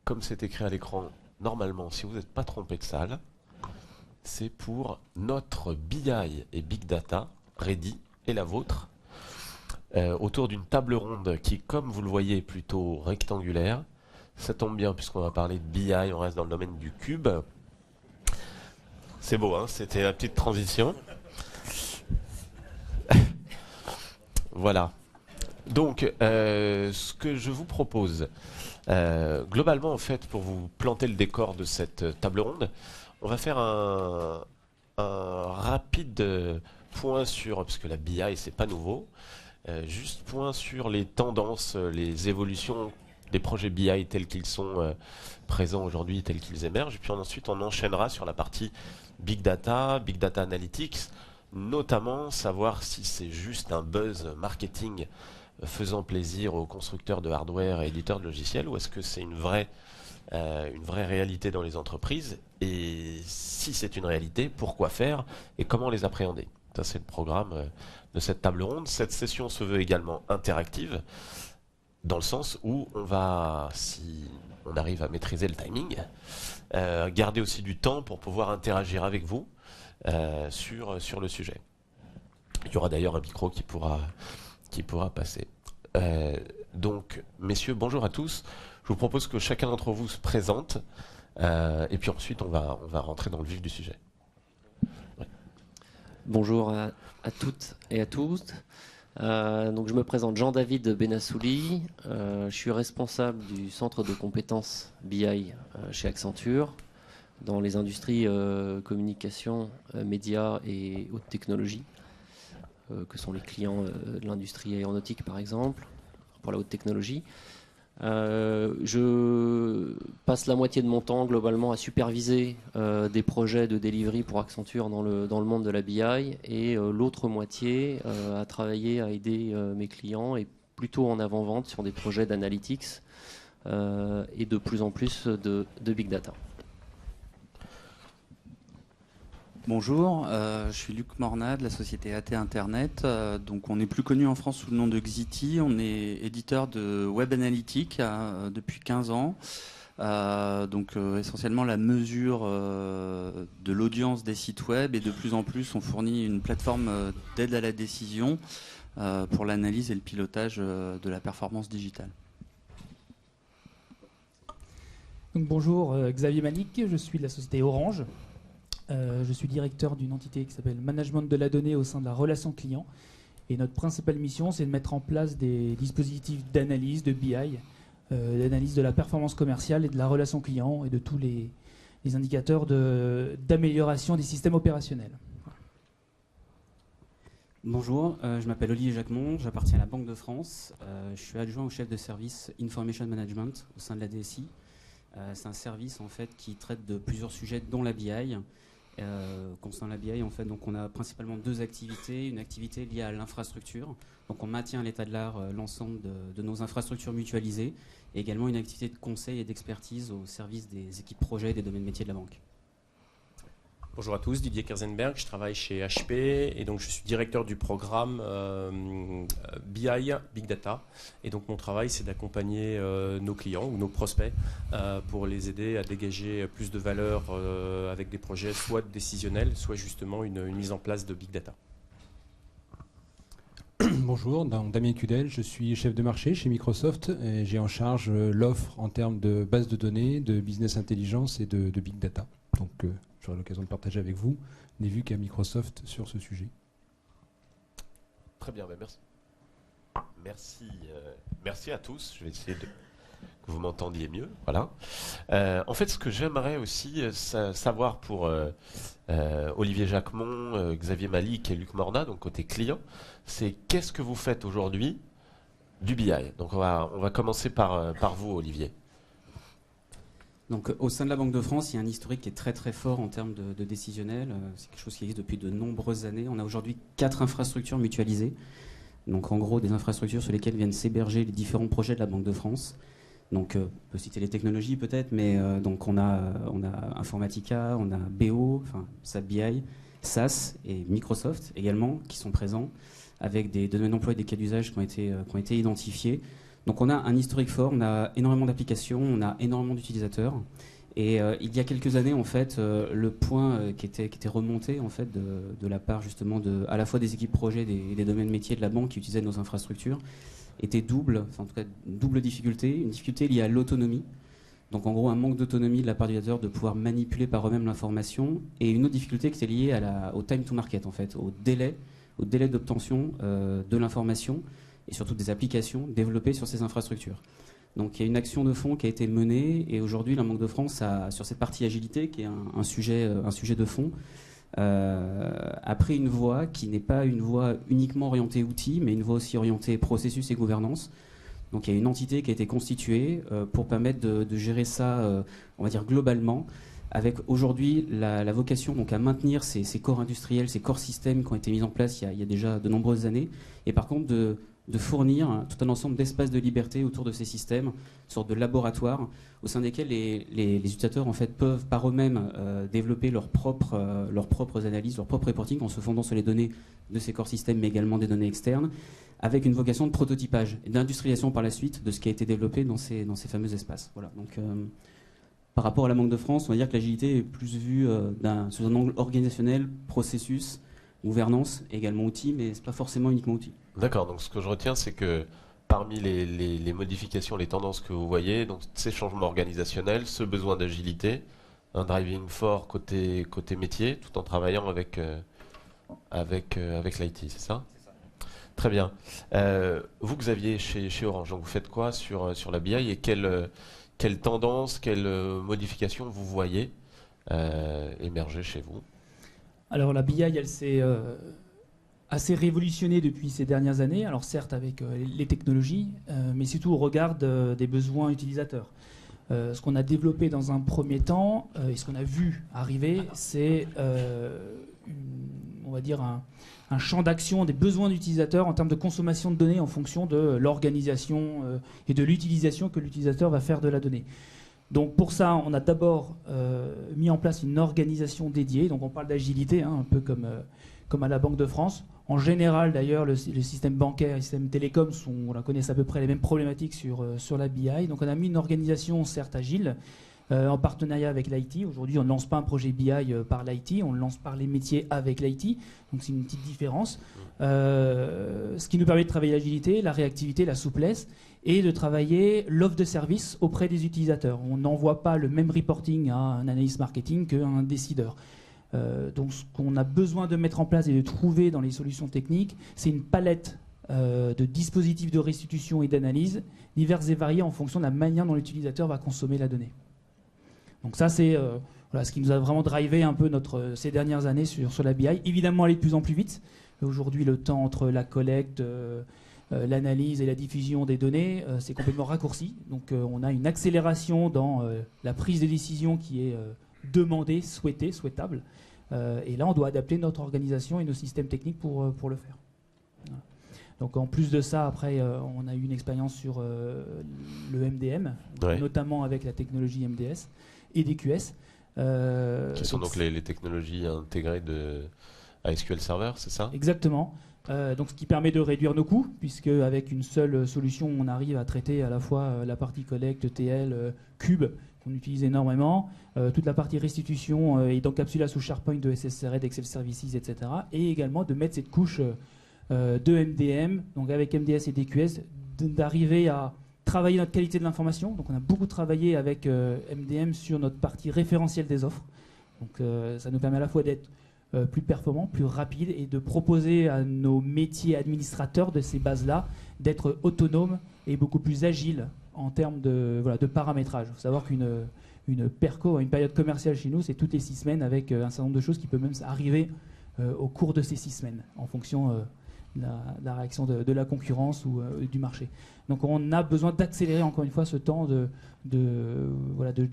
comme c'est écrit à l'écran, normalement, si vous n'êtes pas trompé de salle, c'est pour notre BI et Big Data Ready et la vôtre, autour d'une table ronde qui, comme vous le voyez, est plutôt rectangulaire. Ça tombe bien puisqu'on va parler de BI, on reste dans le domaine du cube. C'est beau, hein, c'était la petite transition. Voilà. Donc, ce que je vous propose, globalement, en fait, pour vous planter le décor de cette table ronde, on va faire un rapide point sur, parce que la BI, c'est pas nouveau, juste point sur les tendances, les évolutions des projets BI tels qu'ils sont présents aujourd'hui, tels qu'ils émergent. Et puis ensuite, on enchaînera sur la partie Big Data Analytics, notamment savoir si c'est juste un buzz marketing faisant plaisir aux constructeurs de hardware et éditeurs de logiciels, ou est-ce que c'est une vraie réalité dans les entreprises, et si c'est une réalité, pourquoi faire et comment les appréhender. Ça, c'est le programme de cette table ronde. Cette session se veut également interactive, dans le sens où on va, si on arrive à maîtriser le timing, garder aussi du temps pour pouvoir interagir avec vous sur le sujet. Il y aura d'ailleurs un micro qui pourra passer. Donc, messieurs, bonjour à tous. Je vous propose que chacun d'entre vous se présente, et puis ensuite on va rentrer dans le vif du sujet. Ouais. Bonjour à toutes et à tous. Donc je me présente Jean-David Benassouli. Je suis responsable du centre de compétences BI chez Accenture dans les industries communication, médias et haute technologie, que sont les clients de l'industrie aéronautique par exemple, pour la haute technologie. Je passe la moitié de mon temps globalement à superviser des projets de delivery pour Accenture dans le monde de la BI, et l'autre moitié à travailler, à aider mes clients, et plutôt en avant-vente sur des projets d'analytics et de plus en plus de big data. Bonjour, je suis Luc Mornat de la société AT Internet. Donc on est plus connu en France sous le nom de Xity. On est éditeur de Web Analytics depuis 15 ans. Essentiellement la mesure de l'audience des sites web, et de plus en plus on fournit une plateforme d'aide à la décision pour l'analyse et le pilotage de la performance digitale. Donc, bonjour, Xavier Manic, je suis de la société Orange. Je suis directeur d'une entité qui s'appelle Management de la donnée au sein de la relation client. Et notre principale mission, c'est de mettre en place des dispositifs d'analyse, de BI, d'analyse de la performance commerciale et de la relation client, et de tous les indicateurs d'amélioration des systèmes opérationnels. Bonjour, je m'appelle Olivier Jacquemont, j'appartiens à la Banque de France. Je suis adjoint au chef de service Information Management au sein de la DSI. C'est un service en fait qui traite de plusieurs sujets, dont la BI. Concernant la BI, en fait, donc on a principalement deux activités. Une activité liée à l'infrastructure, donc on maintient à l'état de l'art l'ensemble de nos infrastructures mutualisées, et également une activité de conseil et d'expertise au service des équipes projets et des domaines métiers de la banque. Bonjour à tous, Didier Kerzenberg, je travaille chez HP, et donc je suis directeur du programme BI, Big Data. Et donc mon travail, c'est d'accompagner nos clients ou nos prospects pour les aider à dégager plus de valeur avec des projets soit décisionnels, soit justement une mise en place de Big Data. Bonjour, Damien Cudel, je suis chef de marché chez Microsoft, et j'ai en charge l'offre en termes de base de données, de business intelligence et de Big Data. Donc j'aurai l'occasion de partager avec vous les vues qu'a Microsoft sur ce sujet. Très bien, ben merci à tous. Je vais essayer que vous m'entendiez mieux. Voilà. En fait, ce que j'aimerais aussi savoir pour Olivier Jacquemont, Xavier Malik et Luc Mornat, donc côté client, c'est qu'est-ce que vous faites aujourd'hui du BI. Donc on va commencer par vous, Olivier. Donc, au sein de la Banque de France, il y a un historique qui est très très fort en termes de décisionnel. C'est quelque chose qui existe depuis de nombreuses années. On a aujourd'hui 4 infrastructures mutualisées. Donc en gros, des infrastructures sur lesquelles viennent s'héberger les différents projets de la Banque de France. Donc on peut citer les technologies peut-être, mais donc on a Informatica, on a BO, enfin SAP BI, SAS et Microsoft également qui sont présents, avec des domaines d'emploi et des cas d'usage qui ont été identifiés. Donc on a un historique fort, on a énormément d'applications, on a énormément d'utilisateurs. Et il y a quelques années, en fait, le point qui était remonté en fait, de la part justement à la fois des équipes projets, des domaines métiers de la banque qui utilisaient nos infrastructures, était double, enfin en tout cas double difficulté. Une difficulté liée à l'autonomie. Donc en gros un manque d'autonomie de la part du utilisateur de pouvoir manipuler par eux-mêmes l'information. Et une autre difficulté qui était liée au time to market, en fait, au délai d'obtention de l'information et surtout des applications développées sur ces infrastructures. Donc il y a une action de fond qui a été menée et aujourd'hui la Banque de France sur cette partie agilité qui est un sujet de fond a pris une voie qui n'est pas une voie uniquement orientée outils mais une voie aussi orientée processus et gouvernance. Donc il y a une entité qui a été constituée pour permettre de gérer ça on va dire globalement avec aujourd'hui la vocation donc à maintenir ces corps industriels, ces corps systèmes qui ont été mis en place il y a déjà de nombreuses années et par contre de fournir tout un ensemble d'espaces de liberté autour de ces systèmes, une sorte de laboratoire au sein desquels les utilisateurs en fait, peuvent par eux-mêmes développer leurs propres analyses, leur propre reporting en se fondant sur les données de ces corps systèmes mais également des données externes avec une vocation de prototypage et d'industrialisation par la suite de ce qui a été développé dans ces fameux espaces. Voilà. Donc, par rapport à la Banque de France, on va dire que l'agilité est plus vue sous un angle organisationnel, processus, gouvernance, également outils, mais ce n'est pas forcément uniquement outils. D'accord, donc ce que je retiens, c'est que parmi les modifications, les tendances que vous voyez, donc ces changements organisationnels, ce besoin d'agilité, un driving fort côté métier, tout en travaillant avec l'IT, c'est ça ? C'est ça. Très bien. Vous, Xavier, chez Orange, donc vous faites quoi sur la BI et quelle tendance, quelle modification vous voyez émerger chez vous ? Alors la BI, elle s'est assez révolutionnée depuis ces dernières années, alors certes avec les technologies, mais surtout au regard des besoins utilisateurs. Ce qu'on a développé dans un premier temps et ce qu'on a vu arriver, c'est on va dire un champ d'action des besoins d'utilisateurs en termes de consommation de données en fonction de l'organisation et de l'utilisation que l'utilisateur va faire de la donnée. Donc pour ça, on a d'abord mis en place une organisation dédiée. Donc on parle d'agilité, un peu comme à la Banque de France. En général, d'ailleurs, le système bancaire et le système télécom connaissent à peu près les mêmes problématiques sur la BI. Donc on a mis une organisation certes agile en partenariat avec l'IT. Aujourd'hui, on ne lance pas un projet BI par l'IT, on le lance par les métiers avec l'IT. Donc c'est une petite différence. Ce qui nous permet de travailler l'agilité, la réactivité, la souplesse et de travailler l'offre de service auprès des utilisateurs. On n'envoie pas le même reporting à un analyste marketing qu'à un décideur. Donc ce qu'on a besoin de mettre en place et de trouver dans les solutions techniques, c'est une palette de dispositifs de restitution et d'analyse divers et variés en fonction de la manière dont l'utilisateur va consommer la donnée. Donc ça, c'est ce qui nous a vraiment drivé un peu ces dernières années sur la BI. Évidemment, aller de plus en plus vite. Aujourd'hui, le temps entre la collecte, l'analyse et la diffusion des données, c'est complètement raccourci. Donc on a une accélération dans la prise de décision qui est demandée, souhaitée, souhaitable. Et là, on doit adapter notre organisation et nos systèmes techniques pour le faire. Voilà. Donc en plus de ça, après, on a eu une expérience sur le MDM, ouais. Notamment avec la technologie MDS et DQS. Qui sont donc les technologies intégrées à SQL Server, c'est ça ? Exactement. Donc ce qui permet de réduire nos coûts, puisque avec une seule solution, on arrive à traiter à la fois la partie collecte, TL, Cube, qu'on utilise énormément, toute la partie restitution est encapsulée sous SharePoint de SSRE, d'Excel Services, etc. Et également de mettre cette couche de MDM, donc avec MDS et DQS, d'arriver à travailler notre qualité de l'information. Donc on a beaucoup travaillé avec MDM sur notre partie référentielle des offres. Donc ça nous permet à la fois d'être plus performant, plus rapide et de proposer à nos métiers administrateurs de ces bases-là d'être autonomes et beaucoup plus agiles en termes de paramétrage. Il faut savoir qu'une PERCO, une période commerciale chez nous, c'est toutes les 6 semaines avec un certain nombre de choses qui peuvent même arriver au cours de ces 6 semaines en fonction de la réaction de la concurrence ou du marché. Donc on a besoin d'accélérer encore une fois ce temps de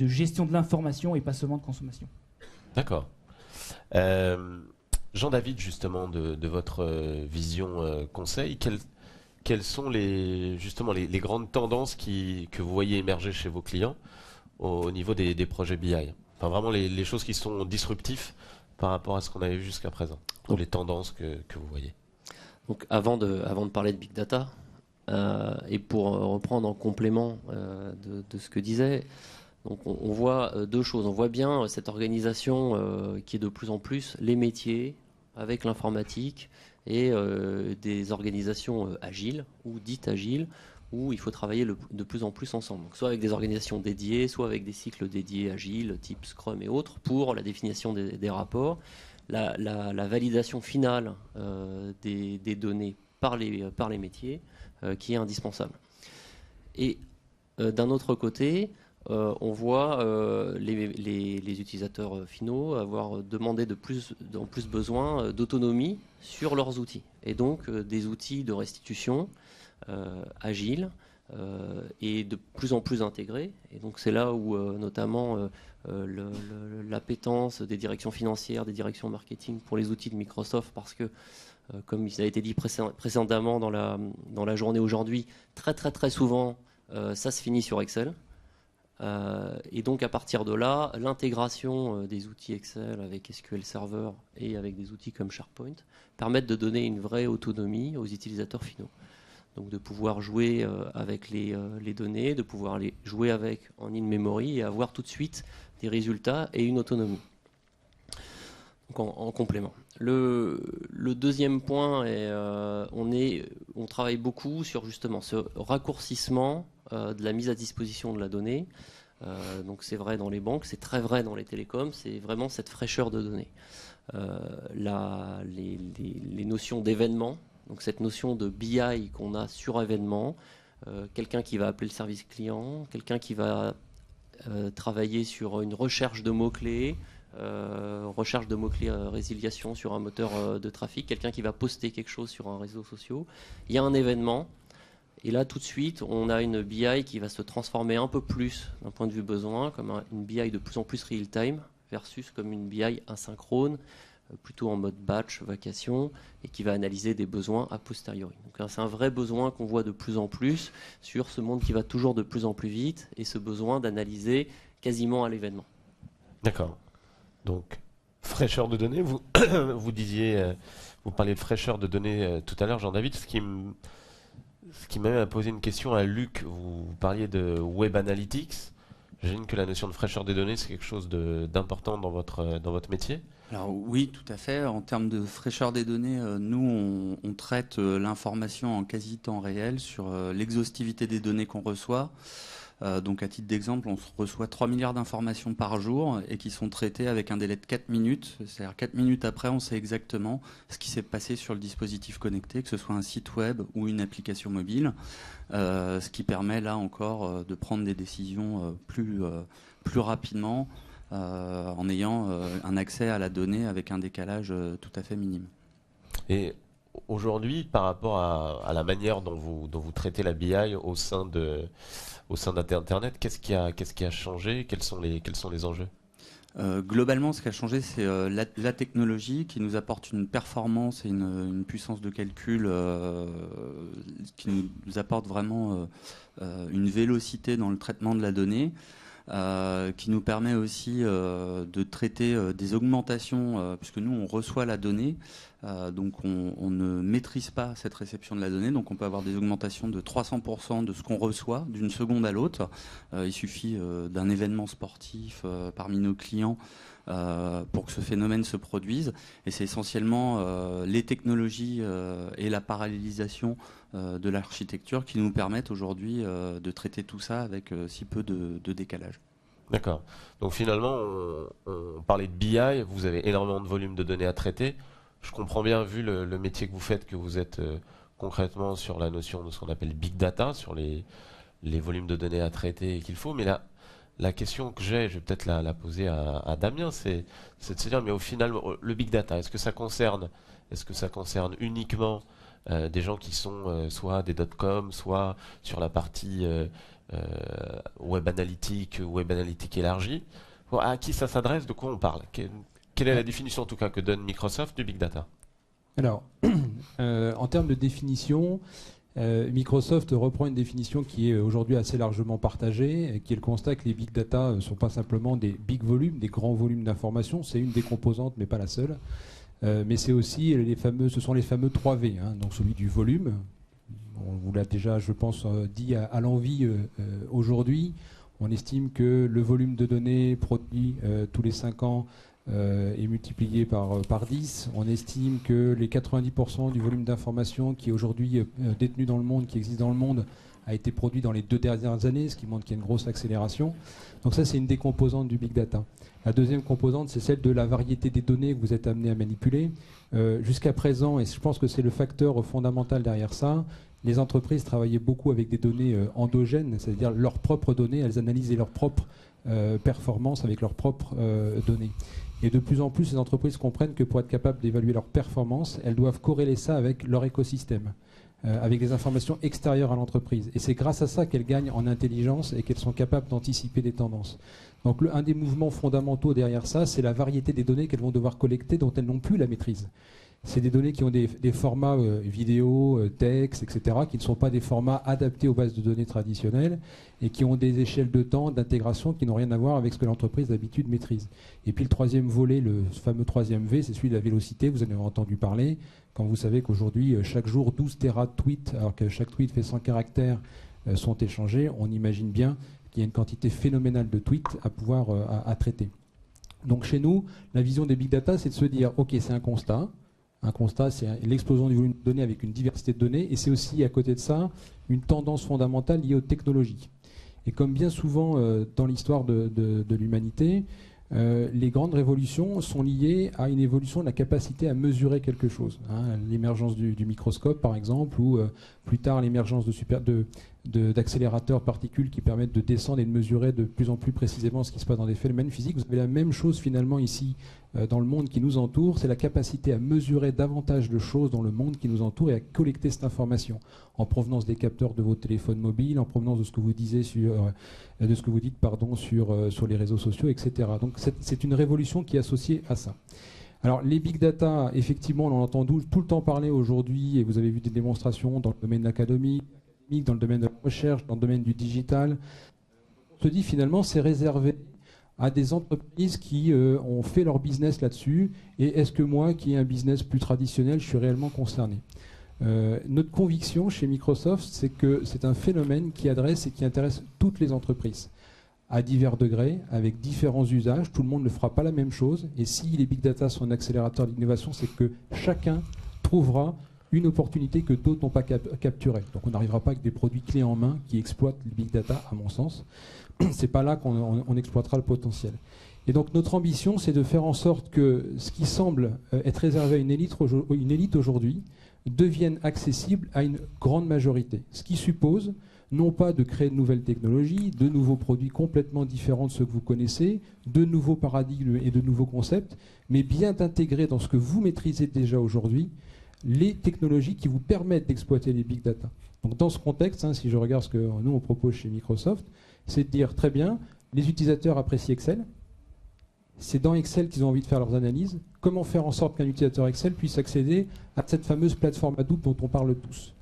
gestion de l'information et pas seulement de consommation. D'accord. Jean-David, justement, de votre vision conseil, quelles sont les grandes tendances que vous voyez émerger chez vos clients au niveau des projets BI ? Enfin, vraiment les choses qui sont disruptives par rapport à ce qu'on avait vu jusqu'à présent, les tendances que vous voyez. Donc avant de parler de Big Data, Et pour reprendre en complément de ce que disait, donc on voit deux choses. On voit bien cette organisation qui est de plus en plus les métiers avec l'informatique et des organisations agiles ou dites agiles où il faut travailler de plus en plus ensemble. Donc, soit avec des organisations dédiées, soit avec des cycles dédiés agiles, type Scrum et autres, pour la définition des rapports, la validation finale des données par les métiers, qui est indispensable. Et d'un autre côté, on voit les utilisateurs finaux avoir demandé de plus en plus besoin d'autonomie sur leurs outils. Et donc des outils de restitution agiles et de plus en plus intégrés. Et donc c'est là où notamment l'appétence des directions financières, des directions marketing pour les outils de Microsoft, parce que comme il a été dit précédemment dans la journée aujourd'hui, très souvent ça se finit sur Excel. Et donc à partir de là, l'intégration des outils Excel avec SQL Server et avec des outils comme SharePoint permettent de donner une vraie autonomie aux utilisateurs finaux. Donc de pouvoir jouer avec les données, de pouvoir les jouer avec en in-memory et avoir tout de suite des résultats et une autonomie. Donc en complément. Le deuxième point, on travaille beaucoup sur justement ce raccourcissement de la mise à disposition de la donnée. Donc c'est vrai dans les banques, c'est très vrai dans les télécoms, c'est vraiment cette fraîcheur de données. Les notions d'événement, donc cette notion de BI qu'on a sur événement, quelqu'un qui va appeler le service client, quelqu'un qui va travailler sur une recherche de mots-clés, résiliation sur un moteur de trafic, quelqu'un qui va poster quelque chose sur un réseau social. Il y a un événement. Et là, tout de suite, on a une BI qui va se transformer un peu plus d'un point de vue besoin, comme une BI de plus en plus real-time, versus comme une BI asynchrone, plutôt en mode batch, vacation, et qui va analyser des besoins a posteriori. Donc c'est un vrai besoin qu'on voit de plus en plus sur ce monde qui va toujours de plus en plus vite, et ce besoin d'analyser quasiment à l'événement. D'accord. Donc, fraîcheur de données, vous parliez de fraîcheur de données tout à l'heure, Jean-David, ce qui m'a posé une question à Luc. Vous parliez de Web Analytics. J'imagine que la notion de fraîcheur des données, c'est quelque chose d'important dans votre métier. Alors oui, tout à fait. En termes de fraîcheur des données, nous, on traite l'information en quasi temps réel sur l'exhaustivité des données qu'on reçoit. Donc à titre d'exemple, on reçoit 3 milliards d'informations par jour et qui sont traitées avec un délai de 4 minutes. C'est-à-dire 4 minutes après, on sait exactement ce qui s'est passé sur le dispositif connecté, que ce soit un site web ou une application mobile. Ce qui permet là encore de prendre des décisions plus rapidement en ayant un accès à la donnée avec un décalage tout à fait minime. Et aujourd'hui, par rapport à la manière dont vous traitez la BI au sein d'Internet, qu'est-ce qui a changé? Quels sont les enjeux? Globalement, ce qui a changé, c'est la technologie qui nous apporte une performance et une puissance de calcul qui nous apporte vraiment une vélocité dans le traitement de la donnée. Qui nous permet aussi de traiter des augmentations, puisque nous on reçoit la donnée, donc on ne maîtrise pas cette réception de la donnée, donc on peut avoir des augmentations de 300% de ce qu'on reçoit d'une seconde à l'autre. Il suffit d'un événement sportif parmi nos clients pour que ce phénomène se produise, et c'est essentiellement les technologies et la parallélisation de l'architecture qui nous permettent aujourd'hui de traiter tout ça avec si peu de décalage. D'accord. Donc finalement, on parlait de BI, vous avez énormément de volume de données à traiter. Je comprends bien, vu le métier que vous faites, que vous êtes concrètement sur la notion de ce qu'on appelle Big Data, sur les volumes de données à traiter qu'il faut. Mais la question que je vais peut-être la poser à Damien, c'est de se dire, mais au final, le Big Data, est-ce que ça concerne uniquement des gens qui sont soit des .com, soit sur la partie web analytique élargie? À qui ça s'adresse? De quoi on parle? Quelle est la définition en tout cas que donne Microsoft du Big Data? Alors, en termes de définition, Microsoft reprend une définition qui est aujourd'hui assez largement partagée, qui est le constat que les Big Data ne sont pas simplement des big volumes, des grands volumes d'informations. C'est une des composantes, mais pas la seule. Mais c'est aussi ce sont les fameux 3V, hein, donc celui du volume, On vous l'a déjà, je pense, dit à l'envi aujourd'hui. On estime que le volume de données produit tous les 5 ans est multiplié par 10. On estime que les 90% du volume d'informations qui est aujourd'hui détenu dans le monde, qui existe dans le monde, a été produit dans les 2 dernières années, ce qui montre qu'il y a une grosse accélération. Donc ça, c'est une des composantes du big data. La deuxième composante, c'est celle de la variété des données que vous êtes amené à manipuler. Jusqu'à présent, et je pense que c'est le facteur fondamental derrière ça, les entreprises travaillaient beaucoup avec des données endogènes, c'est-à-dire leurs propres données, elles analysaient leurs propres performances avec leurs propres données. Et de plus en plus, les entreprises comprennent que pour être capables d'évaluer leurs performances, elles doivent corréler ça avec leur écosystème, avec des informations extérieures à l'entreprise. Et c'est grâce à ça qu'elles gagnent en intelligence et qu'elles sont capables d'anticiper des tendances. Donc un des mouvements fondamentaux derrière ça, c'est la variété des données qu'elles vont devoir collecter dont elles n'ont plus la maîtrise. C'est des données qui ont des formats vidéo, texte, etc., qui ne sont pas des formats adaptés aux bases de données traditionnelles et qui ont des échelles de temps, d'intégration qui n'ont rien à voir avec ce que l'entreprise d'habitude maîtrise. Et puis le troisième volet, le fameux troisième V, c'est celui de la vélocité. Vous en avez entendu parler. Quand vous savez qu'aujourd'hui, chaque jour, 12 téras de tweets, alors que chaque tweet fait 100 caractères, sont échangés, on imagine bien qu'il y a une quantité phénoménale de tweets à pouvoir à traiter. Donc chez nous, la vision des big data, c'est de se dire, OK, c'est un constat. Un constat, c'est l'explosion du volume de données avec une diversité de données, et c'est aussi, à côté de ça, une tendance fondamentale liée aux technologies. Et comme bien souvent dans l'histoire de l'humanité, les grandes révolutions sont liées à une évolution de la capacité à mesurer quelque chose. L'émergence du microscope, par exemple, ou plus tard l'émergence d'accélérateurs de particules qui permettent de descendre et de mesurer de plus en plus précisément ce qui se passe dans des phénomènes physiques. Vous avez la même chose finalement ici dans le monde qui nous entoure, c'est la capacité à mesurer davantage de choses dans le monde qui nous entoure et à collecter cette information en provenance des capteurs de vos téléphones mobiles, en provenance de ce que vous disiez sur les réseaux sociaux, etc. Donc c'est une révolution qui est associée à ça. Alors les big data, effectivement, on en entend tout le temps parler aujourd'hui, et vous avez vu des démonstrations dans le domaine académique, dans le domaine de la recherche, dans le domaine du digital. On se dit finalement c'est réservé à des entreprises qui ont fait leur business là-dessus, et est-ce que moi, qui ai un business plus traditionnel, je suis réellement concerné ? Notre conviction chez Microsoft, c'est que c'est un phénomène qui adresse et qui intéresse toutes les entreprises, à divers degrés, avec différents usages. Tout le monde ne fera pas la même chose, et si les big data sont un accélérateur d'innovation, c'est que chacun trouvera une opportunité que d'autres n'ont pas capturée. Donc on n'arrivera pas avec des produits clés en main qui exploitent les big data, à mon sens. C'est pas là qu'on exploitera le potentiel. Et donc notre ambition, c'est de faire en sorte que ce qui semble être réservé à une élite aujourd'hui devienne accessible à une grande majorité. Ce qui suppose non pas de créer de nouvelles technologies, de nouveaux produits complètement différents de ceux que vous connaissez, de nouveaux paradigmes et de nouveaux concepts, mais bien d'intégrer dans ce que vous maîtrisez déjà aujourd'hui les technologies qui vous permettent d'exploiter les big data. Donc dans ce contexte, si je regarde ce que nous on propose chez Microsoft, c'est de dire très bien, les utilisateurs apprécient Excel, c'est dans Excel qu'ils ont envie de faire leurs analyses, comment faire en sorte qu'un utilisateur Excel puisse accéder à cette fameuse plateforme Hadoop dont on parle tous.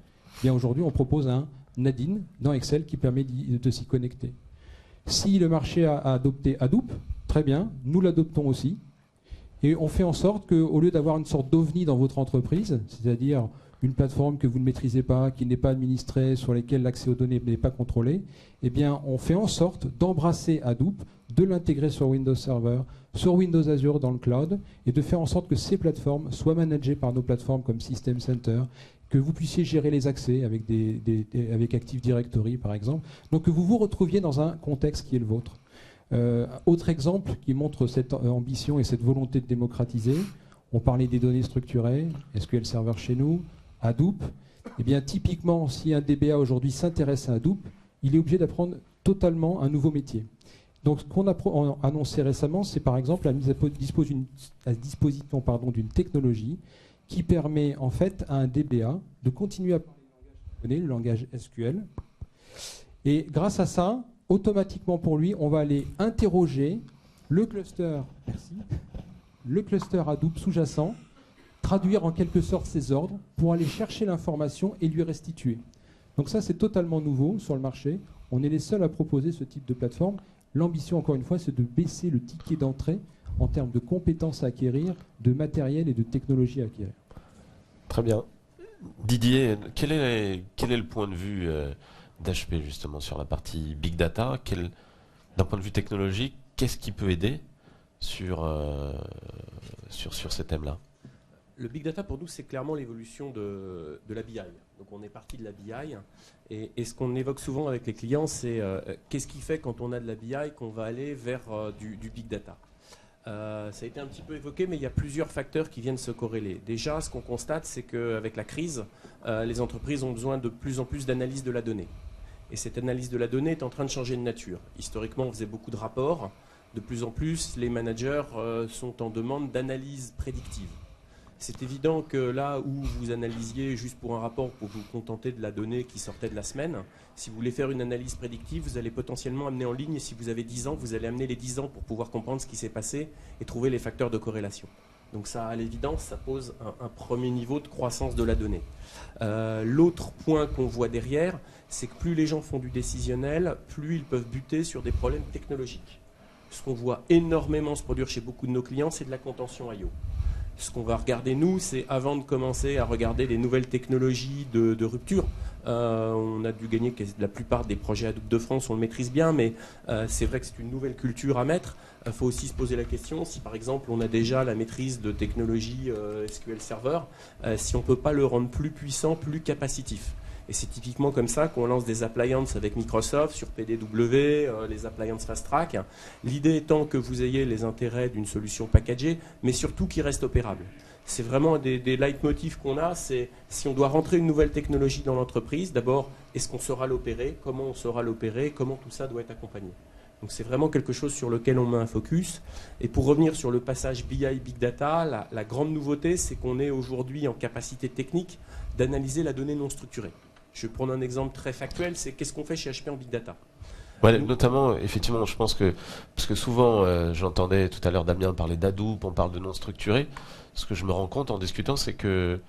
Bien aujourd'hui on propose un Nadine dans Excel qui permet de s'y connecter. Si le marché a adopté Hadoop, très bien, nous l'adoptons aussi. Et on fait en sorte qu'au lieu d'avoir une sorte d'ovni dans votre entreprise, c'est-à-dire une plateforme que vous ne maîtrisez pas, qui n'est pas administrée, sur laquelle l'accès aux données n'est pas contrôlé, eh bien, on fait en sorte d'embrasser Hadoop, de l'intégrer sur Windows Server, sur Windows Azure dans le cloud, et de faire en sorte que ces plateformes soient managées par nos plateformes comme System Center, que vous puissiez gérer les accès avec Active Directory, par exemple. Donc que vous vous retrouviez dans un contexte qui est le vôtre. Autre exemple qui montre cette ambition et cette volonté de démocratiser, on parlait des données structurées, SQL Server chez nous, Hadoop. Eh bien, typiquement, si un DBA aujourd'hui s'intéresse à Hadoop, il est obligé d'apprendre totalement un nouveau métier. Donc, ce qu'on a annoncé récemment, c'est par exemple la mise à disposition d'une technologie qui permet en fait à un DBA de continuer à parler le langage SQL. Et grâce à ça, automatiquement pour lui, on va aller interroger le cluster Hadoop sous-jacent, traduire en quelque sorte ses ordres pour aller chercher l'information et lui restituer. Donc ça, c'est totalement nouveau sur le marché. On est les seuls à proposer ce type de plateforme. L'ambition, encore une fois, c'est de baisser le ticket d'entrée en termes de compétences à acquérir, de matériel et de technologie à acquérir. Très bien. Didier, quel est le point de vue d'HP justement sur la partie Big Data? D'un point de vue technologique, qu'est-ce qui peut aider sur ces thèmes-là? Le big data, pour nous, c'est clairement l'évolution de la BI. Donc on est parti de la BI, et ce qu'on évoque souvent avec les clients, c'est qu'est-ce qui fait quand on a de la BI qu'on va aller vers du big data. Ça a été un petit peu évoqué, mais il y a plusieurs facteurs qui viennent se corréler. Déjà, ce qu'on constate, c'est qu'avec la crise, les entreprises ont besoin de plus en plus d'analyse de la donnée. Et cette analyse de la donnée est en train de changer de nature. Historiquement, on faisait beaucoup de rapports. De plus en plus, les managers sont en demande d'analyse prédictive. C'est évident que là où vous analysiez juste pour un rapport, pour vous contenter de la donnée qui sortait de la semaine, si vous voulez faire une analyse prédictive, vous allez potentiellement amener en ligne, et si vous avez 10 ans, vous allez amener les 10 ans pour pouvoir comprendre ce qui s'est passé et trouver les facteurs de corrélation. Donc ça, à l'évidence, ça pose un premier niveau de croissance de la donnée. L'autre point qu'on voit derrière, c'est que plus les gens font du décisionnel, plus ils peuvent buter sur des problèmes technologiques. Ce qu'on voit énormément se produire chez beaucoup de nos clients, c'est de la contention I/O. Ce qu'on va regarder, nous, c'est avant de commencer à regarder les nouvelles technologies de rupture. On a dû gagner la plupart des projets Hadoop de France, on le maîtrise bien, mais c'est vrai que c'est une nouvelle culture à mettre. Il faut aussi se poser la question, si par exemple on a déjà la maîtrise de technologie SQL Server, si on ne peut pas le rendre plus puissant, plus capacitif. Et c'est typiquement comme ça qu'on lance des appliances avec Microsoft sur PDW, les appliances Fast Track. L'idée étant que vous ayez les intérêts d'une solution packagée, mais surtout qui reste opérable. C'est vraiment des leitmotifs qu'on a, c'est si on doit rentrer une nouvelle technologie dans l'entreprise, d'abord, est-ce qu'on saura l'opérer, comment on saura l'opérer, comment tout ça doit être accompagné. Donc c'est vraiment quelque chose sur lequel on met un focus. Et pour revenir sur le passage BI Big Data, la grande nouveauté, c'est qu'on est aujourd'hui en capacité technique d'analyser la donnée non structurée. Je vais prendre un exemple très factuel, c'est qu'est-ce qu'on fait chez HP en Big Data. Ouais, notamment, effectivement, je pense que, parce que souvent, j'entendais tout à l'heure Damien parler d'Hadoop, on parle de non structuré. Ce que je me rends compte en discutant, c'est que,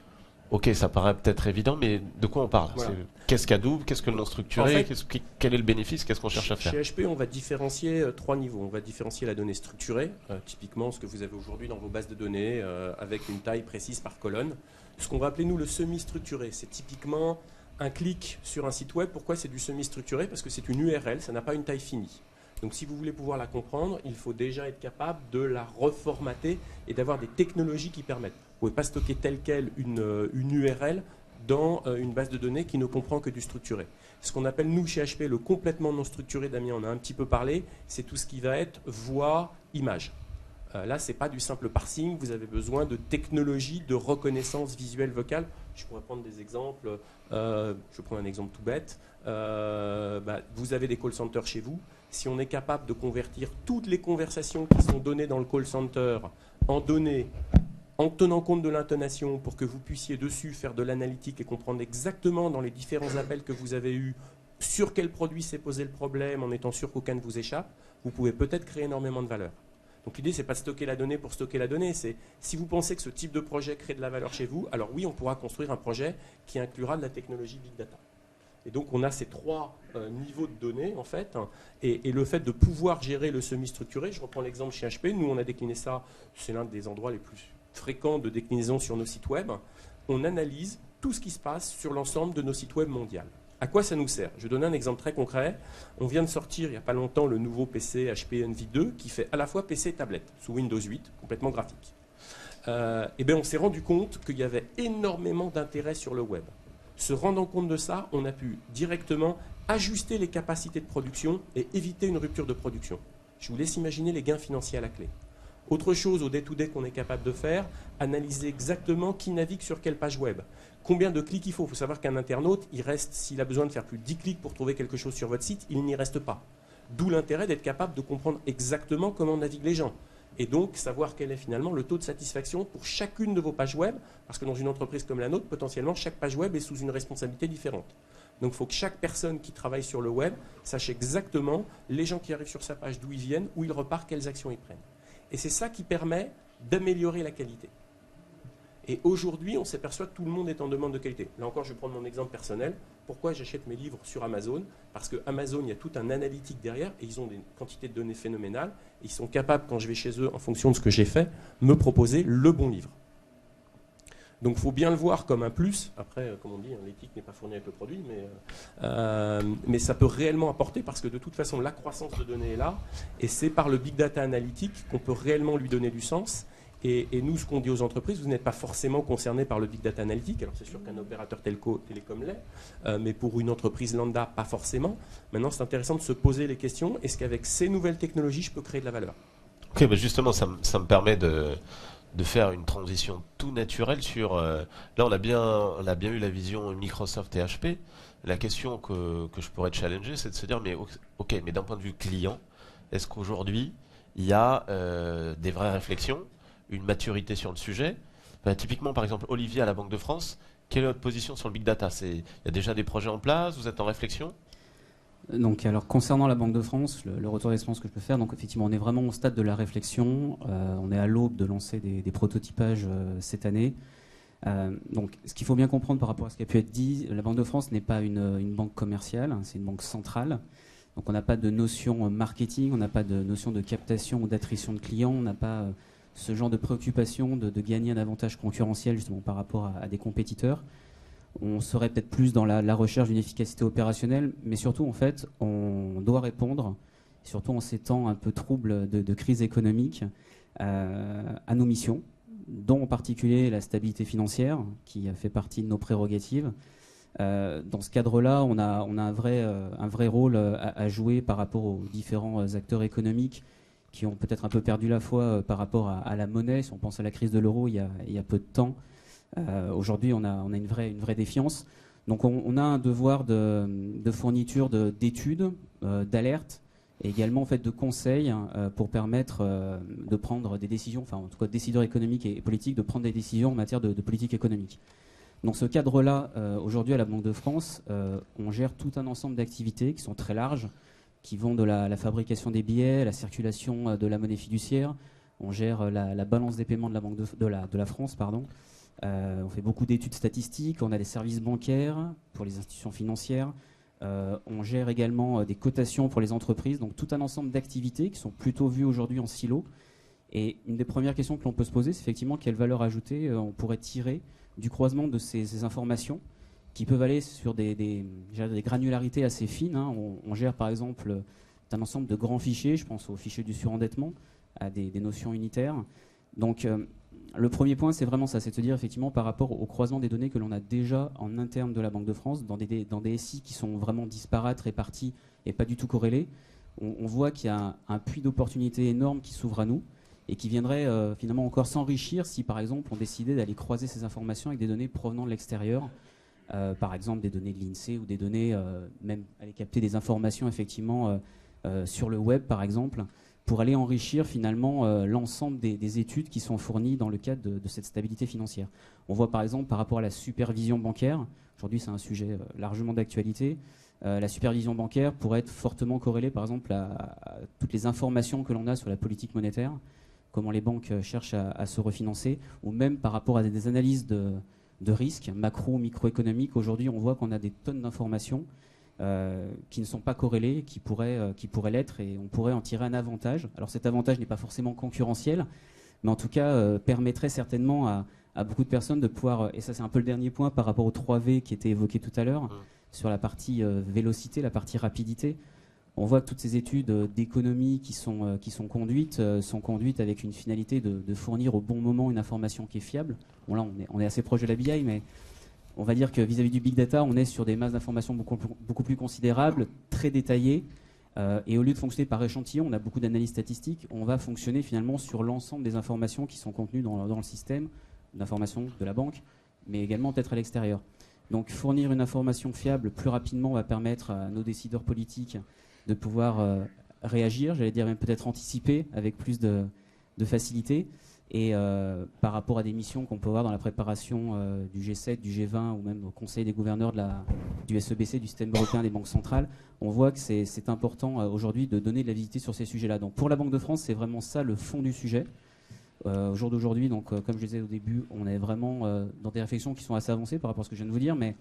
ok, ça paraît peut-être évident, mais de quoi on parle? Voilà. Qu'est-ce qu'Hadoop? Qu'est-ce que le non structuré? En fait, quel est le bénéfice? Qu'est-ce qu'on cherche à faire? Chez HP, on va différencier 3 niveaux. On va différencier la donnée structurée, typiquement ce que vous avez aujourd'hui dans vos bases de données, avec une taille précise par colonne. Ce qu'on va appeler, nous, le semi-structuré. C'est typiquement un clic sur un site web. Pourquoi c'est du semi-structuré? Parce que c'est une URL, ça n'a pas une taille finie. Donc si vous voulez pouvoir la comprendre, il faut déjà être capable de la reformater et d'avoir des technologies qui permettent. Vous ne pouvez pas stocker telle quelle une URL dans une base de données qui ne comprend que du structuré. Ce qu'on appelle, nous, chez HP, le complètement non structuré, Damien en a un petit peu parlé, c'est tout ce qui va être voix, image. Là, ce n'est pas du simple parsing, vous avez besoin de technologies de reconnaissance visuelle vocale. Je pourrais prendre des exemples, je prends un exemple tout bête. Vous avez des call centers chez vous. Si on est capable de convertir toutes les conversations qui sont données dans le call center en données, en tenant compte de l'intonation pour que vous puissiez dessus faire de l'analytique et comprendre exactement dans les différents appels que vous avez eus sur quel produit s'est posé le problème en étant sûr qu'aucun ne vous échappe, vous pouvez peut-être créer énormément de valeur. Donc l'idée, ce n'est pas de stocker la donnée pour stocker la donnée, c'est si vous pensez que ce type de projet crée de la valeur chez vous, alors oui, on pourra construire un projet qui inclura de la technologie Big Data. Et donc on a ces 3 niveaux de données, en fait, et le fait de pouvoir gérer le semi-structuré, je reprends l'exemple chez HP, nous on a décliné ça, c'est l'un des endroits les plus fréquents de déclinaison sur nos sites web, on analyse tout ce qui se passe sur l'ensemble de nos sites web mondiaux. À quoi ça nous sert? Je vais donner un exemple très concret. On vient de sortir il n'y a pas longtemps le nouveau PC HP Envy 2 qui fait à la fois PC et tablette sous Windows 8, complètement graphique. On s'est rendu compte qu'il y avait énormément d'intérêt sur le web. Se rendant compte de ça, on a pu directement ajuster les capacités de production et éviter une rupture de production. Je vous laisse imaginer les gains financiers à la clé. Autre chose au day-to-day qu'on est capable de faire, analyser exactement qui navigue sur quelle page web. Combien de clics il faut? Il faut savoir qu'un internaute, il reste, s'il a besoin de faire plus de 10 clics pour trouver quelque chose sur votre site, il n'y reste pas. D'où l'intérêt d'être capable de comprendre exactement comment naviguent les gens. Et donc, savoir quel est finalement le taux de satisfaction pour chacune de vos pages web, parce que dans une entreprise comme la nôtre, potentiellement, chaque page web est sous une responsabilité différente. Donc, il faut que chaque personne qui travaille sur le web sache exactement les gens qui arrivent sur sa page, d'où ils viennent, où ils repartent, quelles actions ils prennent. Et c'est ça qui permet d'améliorer la qualité. Et aujourd'hui, on s'aperçoit que tout le monde est en demande de qualité. Là encore, je vais prendre mon exemple personnel. Pourquoi j'achète mes livres sur Amazon? Parce que Amazon, il y a tout un analytique derrière et ils ont des quantités de données phénoménales. Et ils sont capables, quand je vais chez eux, en fonction de ce que j'ai fait, me proposer le bon livre. Donc il faut bien le voir comme un plus. Après, comme on dit, l'éthique n'est pas fournie avec le produit, mais ça peut réellement apporter parce que de toute façon, la croissance de données est là et c'est par le big data analytique qu'on peut réellement lui donner du sens. Et nous, ce qu'on dit aux entreprises, vous n'êtes pas forcément concerné par le big data analytique. Alors c'est sûr qu'un opérateur télécom l'est, mais pour une entreprise lambda, pas forcément. Maintenant, c'est intéressant de se poser les questions. Est-ce qu'avec ces nouvelles technologies, je peux créer de la valeur ? Ok, bah justement, ça me permet de faire une transition tout naturelle sur... là, on a bien eu la vision Microsoft et HP. La question que je pourrais challenger, c'est de se dire, mais ok, mais d'un point de vue client, est-ce qu'aujourd'hui, il y a des vraies réflexions, une maturité sur le sujet? Typiquement, par exemple, Olivier à la Banque de France, quelle est votre position sur le big data? Il y a déjà des projets en place? Vous êtes en réflexion? Donc, alors, concernant la Banque de France, le retour d'expérience que je peux faire, donc effectivement, on est vraiment au stade de la réflexion. On est à l'aube de lancer des prototypages cette année. Donc, ce qu'il faut bien comprendre par rapport à ce qui a pu être dit, la Banque de France n'est pas une banque commerciale, c'est une banque centrale. Donc, on n'a pas de notion marketing, on n'a pas de notion de captation ou d'attrition de clients, on n'a pas ce genre de préoccupation de gagner un avantage concurrentiel justement par rapport à des compétiteurs. On serait peut-être plus dans la recherche d'une efficacité opérationnelle, mais surtout, en fait, on doit répondre, surtout en ces temps un peu troubles de crise économique, à nos missions, dont en particulier la stabilité financière, qui fait partie de nos prérogatives. Dans ce cadre-là, on a un vrai rôle à jouer par rapport aux différents acteurs économiques qui ont peut-être un peu perdu la foi par rapport à la monnaie. Si on pense à la crise de l'euro il y a peu de temps, aujourd'hui on a une vraie défiance. Donc on a un devoir de fourniture d'études, d'alerte et également en fait, de conseils pour permettre de prendre des décisions, enfin en tout cas décideurs économiques et politiques, de prendre des décisions en matière de politique économique. Dans ce cadre-là, aujourd'hui à la Banque de France, on gère tout un ensemble d'activités qui sont très larges, qui vont de la fabrication des billets, la circulation de la monnaie fiduciaire. On gère la balance des paiements de la Banque de la France, pardon. On fait beaucoup d'études statistiques, on a des services bancaires pour les institutions financières. On gère également des cotations pour les entreprises, donc tout un ensemble d'activités qui sont plutôt vues aujourd'hui en silo. Et une des premières questions que l'on peut se poser, c'est effectivement quelle valeur ajoutée on pourrait tirer du croisement de ces informations qui peuvent aller sur des granularités assez fines. Hein. On gère par exemple un ensemble de grands fichiers, je pense aux fichiers du surendettement, à des notions unitaires. Donc le premier point, c'est vraiment ça, c'est de se dire effectivement par rapport au croisement des données que l'on a déjà en interne de la Banque de France, dans des SI qui sont vraiment disparates, répartis et pas du tout corrélés, on voit qu'il y a un puits d'opportunités énorme qui s'ouvre à nous et qui viendrait finalement encore s'enrichir si par exemple on décidait d'aller croiser ces informations avec des données provenant de l'extérieur, par exemple des données de l'INSEE ou des données, même aller capter des informations effectivement sur le web par exemple, pour aller enrichir finalement l'ensemble des études qui sont fournies dans le cadre de cette stabilité financière. On voit par exemple par rapport à la supervision bancaire, aujourd'hui c'est un sujet largement d'actualité, la supervision bancaire pourrait être fortement corrélée par exemple à toutes les informations que l'on a sur la politique monétaire, comment les banques cherchent à se refinancer, ou même par rapport à des analyses de risques macro, microéconomiques. Aujourd'hui on voit qu'on a des tonnes d'informations qui ne sont pas corrélés, qui pourraient l'être, et on pourrait en tirer un avantage. Alors cet avantage n'est pas forcément concurrentiel, mais en tout cas permettrait certainement à beaucoup de personnes de pouvoir, et ça c'est un peu le dernier point par rapport aux 3V qui était évoqué tout à l'heure, sur la partie vélocité, la partie rapidité. On voit que toutes ces études d'économie qui sont conduites avec une finalité de fournir au bon moment une information qui est fiable. Bon là on est assez proche de la BI, mais on va dire que vis-à-vis du big data, on est sur des masses d'informations beaucoup plus considérables, très détaillées, et au lieu de fonctionner par échantillon, on a beaucoup d'analyses statistiques, on va fonctionner finalement sur l'ensemble des informations qui sont contenues dans le système d'information de la banque, mais également peut-être à l'extérieur. Donc fournir une information fiable plus rapidement va permettre à nos décideurs politiques de pouvoir réagir, j'allais dire même peut-être anticiper avec plus de facilité. Et par rapport à des missions qu'on peut avoir dans la préparation du G7, du G20 ou même au Conseil des gouverneurs du SEBC, du système européen des banques centrales, on voit que c'est important aujourd'hui de donner de la visibilité sur ces sujets-là. Donc pour la Banque de France, c'est vraiment ça le fond du sujet. Au jour d'aujourd'hui, donc comme je disais au début, on est vraiment dans des réflexions qui sont assez avancées par rapport à ce que je viens de vous dire, mais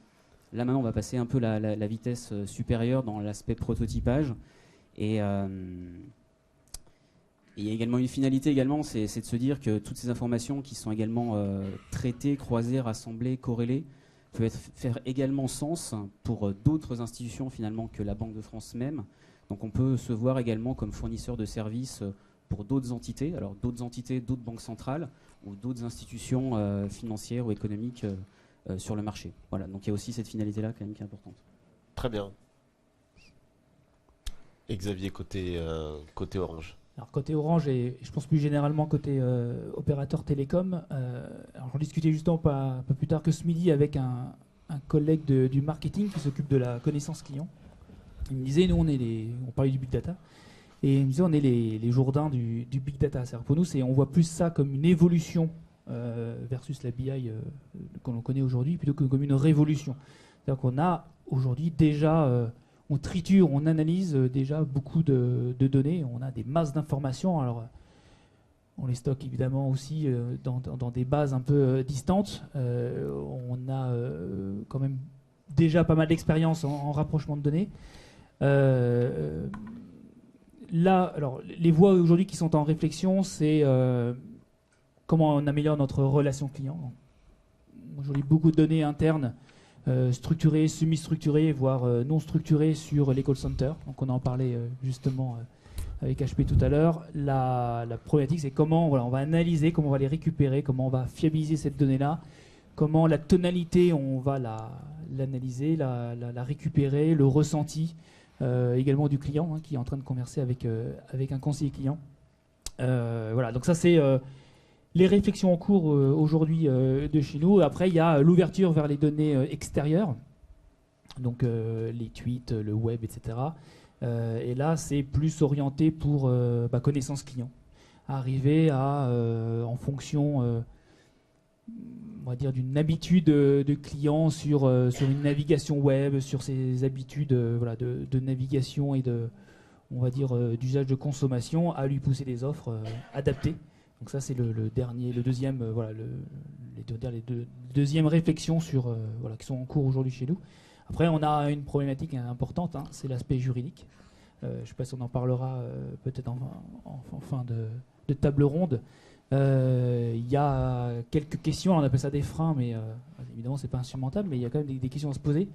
là maintenant on va passer un peu la vitesse supérieure dans l'aspect prototypage. Et Et il y a également une finalité également, c'est de se dire que toutes ces informations qui sont également traitées, croisées, rassemblées, corrélées, peuvent faire également sens pour d'autres institutions finalement que la Banque de France même. Donc on peut se voir également comme fournisseur de services pour d'autres entités, alors d'autres entités, d'autres banques centrales ou d'autres institutions financières ou économiques sur le marché. Voilà, donc il y a aussi cette finalité-là quand même qui est importante. Très bien. Et Xavier, côté Orange. Alors côté Orange et je pense plus généralement côté opérateur télécom, alors j'en discutais justement pas plus tard que ce midi avec un collègue du marketing qui s'occupe de la connaissance client. Il me disait, nous on parlait du big data, et il me disait on est les Jourdains du big data. C'est-à-dire pour nous, on voit plus ça comme une évolution versus la BI que l'on connaît aujourd'hui, plutôt que comme une révolution. C'est-à-dire qu'on a aujourd'hui déjà... on triture, on analyse déjà beaucoup de données, on a des masses d'informations. Alors, on les stocke évidemment aussi dans des bases un peu distantes. On a quand même déjà pas mal d'expérience en rapprochement de données. Là, alors, les voies aujourd'hui qui sont en réflexion, c'est comment on améliore notre relation client. Aujourd'hui, beaucoup de données internes. Structurées, semi-structurées, voire non structurées sur les call centers. Donc on en parlait justement avec HP tout à l'heure. La problématique, c'est comment on va analyser, comment on va les récupérer, comment on va fiabiliser cette donnée-là, comment la tonalité, on va l'analyser, la récupérer, le ressenti également du client qui est en train de converser avec un conseiller client. Voilà, donc ça c'est... les réflexions en cours aujourd'hui de chez nous. Après, il y a l'ouverture vers les données extérieures, donc les tweets, le web, etc. Et là, c'est plus orienté pour connaissance client. Arriver à, en fonction, on va dire, d'une habitude de client sur une navigation web, sur ses habitudes de navigation et on va dire, d'usage de consommation, à lui pousser des offres adaptées. Donc ça, c'est le deuxième, les deux deuxièmes réflexions qui sont en cours aujourd'hui chez nous. Après, on a une problématique importante, c'est l'aspect juridique. Je ne sais pas si on en parlera peut-être en fin de table ronde. Il y a quelques questions, on appelle ça des freins, mais évidemment, c'est pas insurmontable, mais il y a quand même des questions à se poser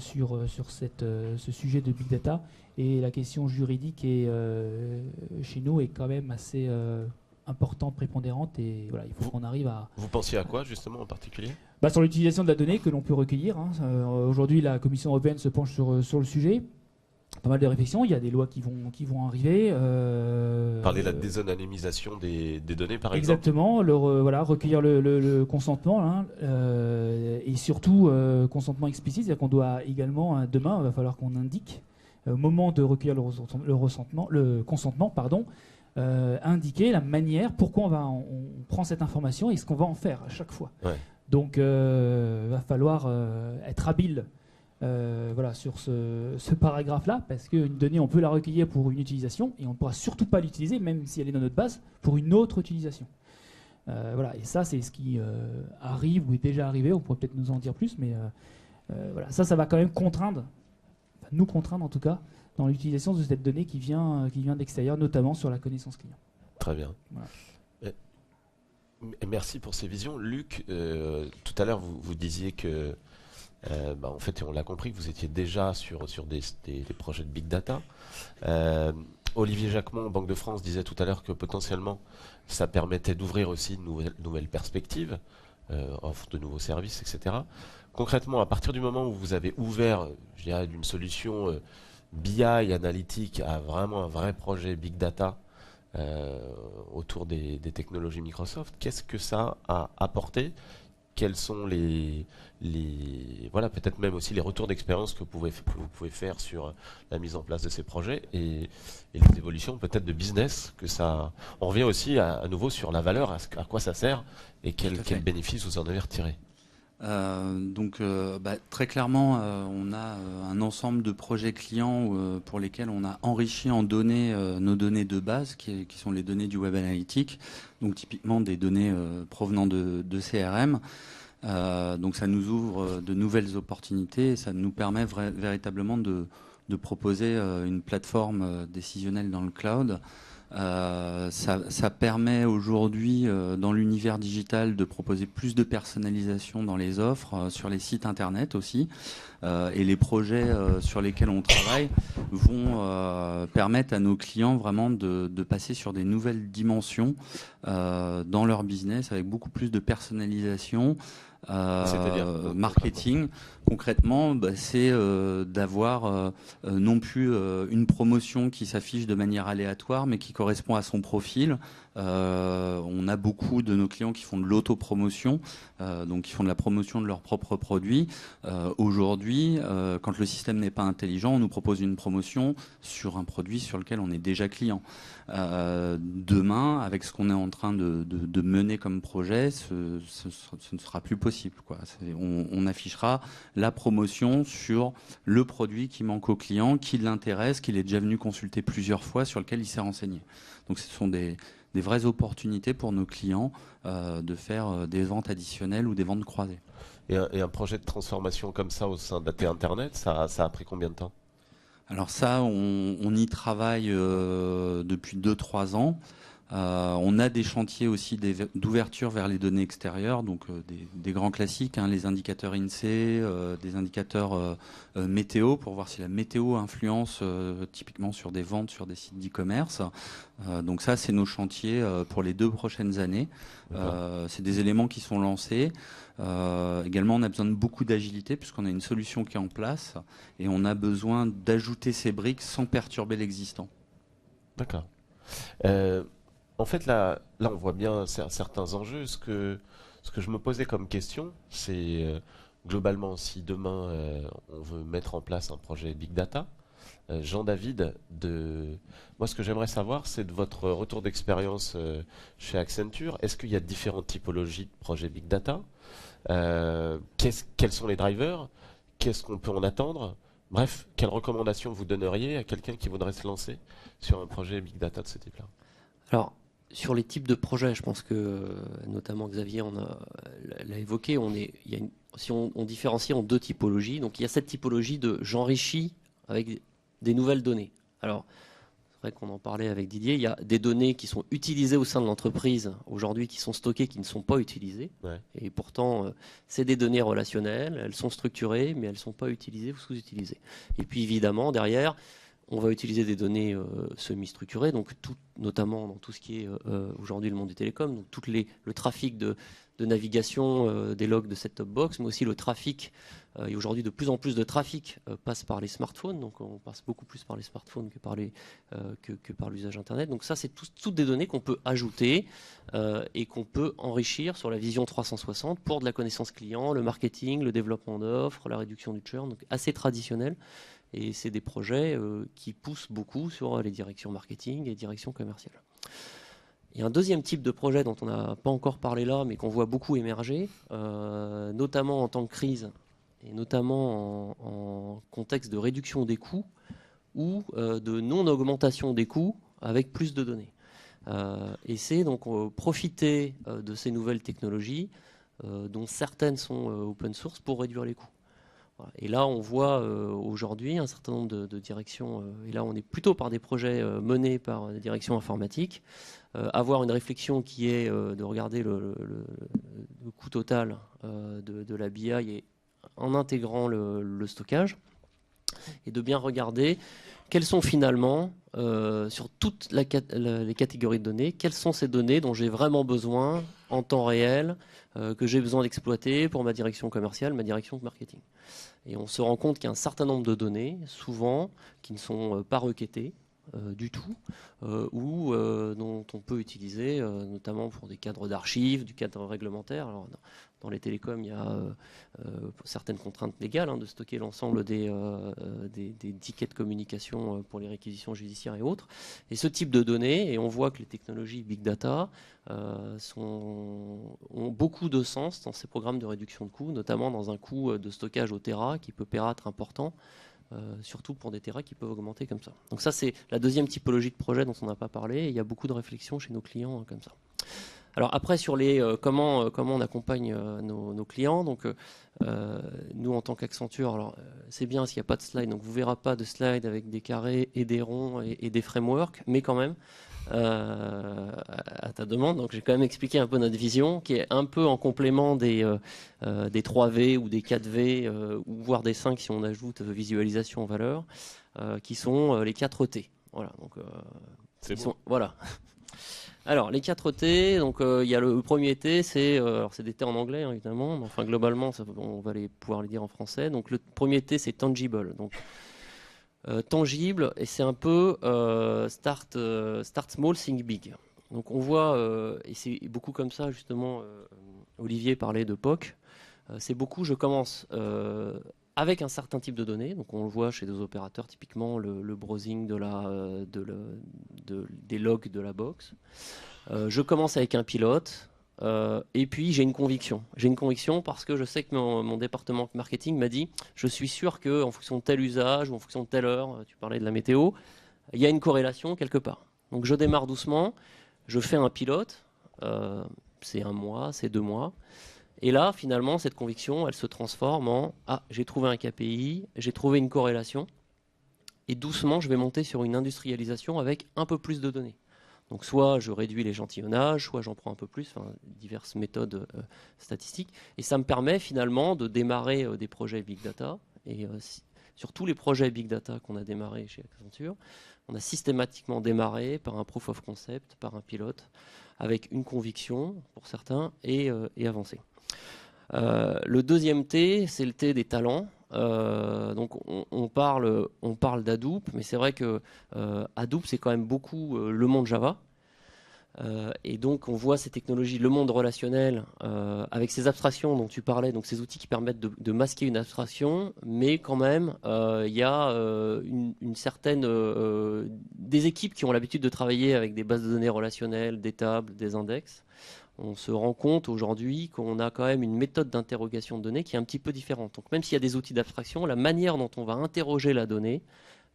sur ce sujet de big data. Et la question juridique chez nous est quand même assez... importante, prépondérante, et voilà, il faut qu'on arrive à... Vous pensiez à quoi, justement, en particulier ? Sur l'utilisation de la donnée que l'on peut recueillir. Aujourd'hui, la Commission européenne se penche sur le sujet. Pas mal de réflexions, il y a des lois qui vont arriver. Parler de la désanonymisation des données, par exactement, exemple. Recueillir le consentement, et surtout consentement explicite, c'est-à-dire qu'on doit également, demain, il va falloir qu'on indique, au moment de recueillir le consentement, indiquer la manière, pourquoi on prend cette information et ce qu'on va en faire à chaque fois. Ouais. Donc il va falloir être habile sur ce paragraphe-là, parce qu'une donnée, on peut la recueillir pour une utilisation et on ne pourra surtout pas l'utiliser, même si elle est dans notre base, pour une autre utilisation. Et ça, c'est ce qui arrive ou est déjà arrivé, on pourrait peut-être nous en dire plus, mais ça va quand même nous contraindre en tout cas, dans l'utilisation de cette donnée qui vient d'extérieur, notamment sur la connaissance client. Très bien. Voilà. Merci pour ces visions. Luc, tout à l'heure, vous disiez que, en fait, on l'a compris, que vous étiez déjà sur des projets de big data. Olivier Jacquemont, Banque de France, disait tout à l'heure que potentiellement, ça permettait d'ouvrir aussi de nouvelles perspectives, offre de nouveaux services, etc. Concrètement, à partir du moment où vous avez ouvert, je dirais, d'une solution BI analytique à vraiment un vrai projet big data autour des technologies Microsoft, qu'est-ce que ça a apporté? Quels sont peut-être même aussi les retours d'expérience que vous pouvez faire sur la mise en place de ces projets et les évolutions peut-être de business que ça... On revient aussi à nouveau sur la valeur, à quoi ça sert et quel bénéfice vous en avez retiré. Très clairement, on a un ensemble de projets clients pour lesquels on a enrichi en données nos données de base, qui sont les données du web analytique, donc typiquement des données provenant de CRM. Donc ça nous ouvre de nouvelles opportunités et ça nous permet véritablement de proposer une plateforme décisionnelle dans le cloud Ça permet aujourd'hui, dans l'univers digital, de proposer plus de personnalisation dans les offres, sur les sites internet aussi. Et les projets sur lesquels on travaille vont permettre à nos clients vraiment de passer sur des nouvelles dimensions dans leur business avec beaucoup plus de personnalisation. Marketing, concrètement, c'est d'avoir non plus une promotion qui s'affiche de manière aléatoire, mais qui correspond à son profil. On a beaucoup de nos clients qui font de l'autopromotion, donc qui font de la promotion de leurs propres produits. Aujourd'hui, quand le système n'est pas intelligent, on nous propose une promotion sur un produit sur lequel on est déjà client. Demain, avec ce qu'on est en train de mener comme projet, ce ne sera plus possible, quoi. On affichera la promotion sur le produit qui manque au client, qui l'intéresse, qu'il est déjà venu consulter plusieurs fois, sur lequel il s'est renseigné. Donc ce sont des vraies opportunités pour nos clients de faire des ventes additionnelles ou des ventes croisées. Et un projet de transformation comme ça au sein d'AT Internet, ça a pris combien de temps ? Alors ça, on y travaille depuis 2-3 ans. On a des chantiers aussi d'ouverture vers les données extérieures, donc des grands classiques, les indicateurs INSEE, des indicateurs météo, pour voir si la météo influence typiquement sur des ventes sur des sites d'e-commerce. Donc ça, c'est nos chantiers pour les 2 prochaines années. C'est des éléments qui sont lancés. Également, on a besoin de beaucoup d'agilité puisqu'on a une solution qui est en place et on a besoin d'ajouter ces briques sans perturber l'existant. D'accord. En fait, là, on voit bien certains enjeux. Ce que je me posais comme question, c'est globalement, si demain on veut mettre en place un projet Big Data, Jean-David, moi ce que j'aimerais savoir, c'est de votre retour d'expérience chez Accenture. Est-ce qu'il y a différentes typologies de projets Big Data ? Quels sont les drivers ? Qu'est-ce qu'on peut en attendre ? Bref, quelles recommandations vous donneriez à quelqu'un qui voudrait se lancer sur un projet Big Data de ce type-là ? Alors, sur les types de projets, je pense que, notamment Xavier l'a évoqué, si on différencie en 2 typologies. Donc il y a cette typologie de j'enrichis avec des nouvelles données. Alors, c'est vrai qu'on en parlait avec Didier, il y a des données qui sont utilisées au sein de l'entreprise aujourd'hui, qui sont stockées, qui ne sont pas utilisées. Ouais. Et pourtant, c'est des données relationnelles, elles sont structurées, mais elles ne sont pas utilisées ou sous-utilisées. Et puis évidemment, derrière, on va utiliser des données semi-structurées, donc notamment dans tout ce qui est aujourd'hui le monde des télécoms, donc le trafic de navigation des logs de cette top box, mais aussi le trafic. Et aujourd'hui, de plus en plus de trafic passe par les smartphones, donc on passe beaucoup plus par les smartphones que par l'usage Internet. Donc ça, c'est toutes des données qu'on peut ajouter et qu'on peut enrichir sur la vision 360 pour de la connaissance client, le marketing, le développement d'offres, la réduction du churn, donc assez traditionnel. Et c'est des projets qui poussent beaucoup sur les directions marketing et directions commerciales. Il y a un deuxième type de projet dont on n'a pas encore parlé là, mais qu'on voit beaucoup émerger, notamment en temps de crise et notamment en contexte de réduction des coûts ou de non-augmentation des coûts avec plus de données. Et c'est donc profiter de ces nouvelles technologies, dont certaines sont open source, pour réduire les coûts. Et là, on voit aujourd'hui un certain nombre de directions, et là on est plutôt par des projets menés par des directions informatiques, avoir une réflexion qui est de regarder le coût total de la BI et en intégrant le stockage, et de bien regarder quelles sont finalement, sur toutes les catégories de données, quelles sont ces données dont j'ai vraiment besoin en temps réel, que j'ai besoin d'exploiter pour ma direction commerciale, ma direction marketing. Et on se rend compte qu'il y a un certain nombre de données, souvent, qui ne sont pas requêtées du tout, ou dont on peut utiliser, notamment pour des cadres d'archives, du cadre réglementaire. Alors, dans les télécoms, il y a certaines contraintes légales de stocker l'ensemble des tickets de communication pour les réquisitions judiciaires et autres. Et ce type de données, et on voit que les technologies Big Data ont beaucoup de sens dans ces programmes de réduction de coûts, notamment dans un coût de stockage au Tera qui peut paraître important, surtout pour des Tera qui peuvent augmenter comme ça. Donc ça, c'est la deuxième typologie de projet dont on n'a pas parlé, et il y a beaucoup de réflexions chez nos clients comme ça. Alors après, sur les comment on accompagne nos clients, donc nous en tant qu'Accenture, alors c'est bien s'il n'y a pas de slide, donc vous ne verrez pas de slide avec des carrés et des ronds et des frameworks, mais quand même, à ta demande. Donc j'ai quand même expliqué un peu notre vision, qui est un peu en complément des 3V ou des 4V, ou voire des 5 si on ajoute visualisation en valeur, qui sont les 4 T. Voilà. Donc, voilà. Alors, les 4 T, donc il y a le premier T, c'est des T en anglais, hein, évidemment, mais enfin globalement, on va pouvoir les dire en français. Donc le premier T, c'est tangible. Donc tangible, et c'est un peu start small, think big. Donc on voit, et c'est beaucoup comme ça justement, Olivier parlait de POC, c'est beaucoup, je commence avec un certain type de données, donc on le voit chez des opérateurs, typiquement le browsing des logs de la box. Je commence avec un pilote, et puis j'ai une conviction. J'ai une conviction parce que je sais que mon département marketing m'a dit, je suis sûr qu'en fonction de tel usage ou en fonction de telle heure, tu parlais de la météo, il y a une corrélation quelque part. Donc je démarre doucement, je fais un pilote, c'est 1 mois, c'est 2 mois. Et là, finalement, cette conviction, elle se transforme en « Ah, j'ai trouvé un KPI, j'ai trouvé une corrélation. » Et doucement, je vais monter sur une industrialisation avec un peu plus de données. Donc soit je réduis l'échantillonnage, soit j'en prends un peu plus, enfin, diverses méthodes statistiques. Et ça me permet finalement de démarrer des projets Big Data. Et sur tous les projets Big Data qu'on a démarrés chez Accenture, on a systématiquement démarré par un proof of concept, par un pilote, avec une conviction pour certains, et avancer. Le deuxième T, c'est le T des talents. Donc on parle d'Hadoop, mais c'est vrai que Hadoop, c'est quand même beaucoup le monde Java. Et donc on voit ces technologies, le monde relationnel, avec ces abstractions dont tu parlais, donc ces outils qui permettent de masquer une abstraction, mais quand même il y a une certaine des équipes qui ont l'habitude de travailler avec des bases de données relationnelles, des tables, des index. On se rend compte aujourd'hui qu'on a quand même une méthode d'interrogation de données qui est un petit peu différente. Donc même s'il y a des outils d'abstraction, la manière dont on va interroger la donnée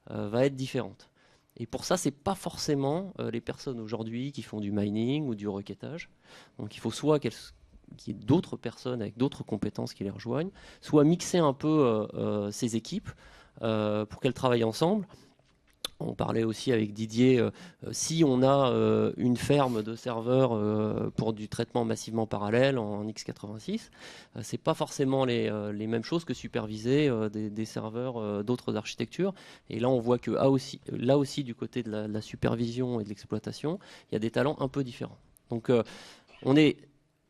va être différente. Et pour ça, ce n'est pas forcément les personnes aujourd'hui qui font du mining ou du requêtage. Donc il faut soit qu'il y ait d'autres personnes avec d'autres compétences qui les rejoignent, soit mixer un peu ces équipes pour qu'elles travaillent ensemble. On parlait aussi avec Didier, si on a une ferme de serveurs pour du traitement massivement parallèle en x86, c'est pas forcément les mêmes choses que superviser des serveurs d'autres architectures. Et là, on voit que là aussi, du côté de la supervision et de l'exploitation, il y a des talents un peu différents. Donc, on n'est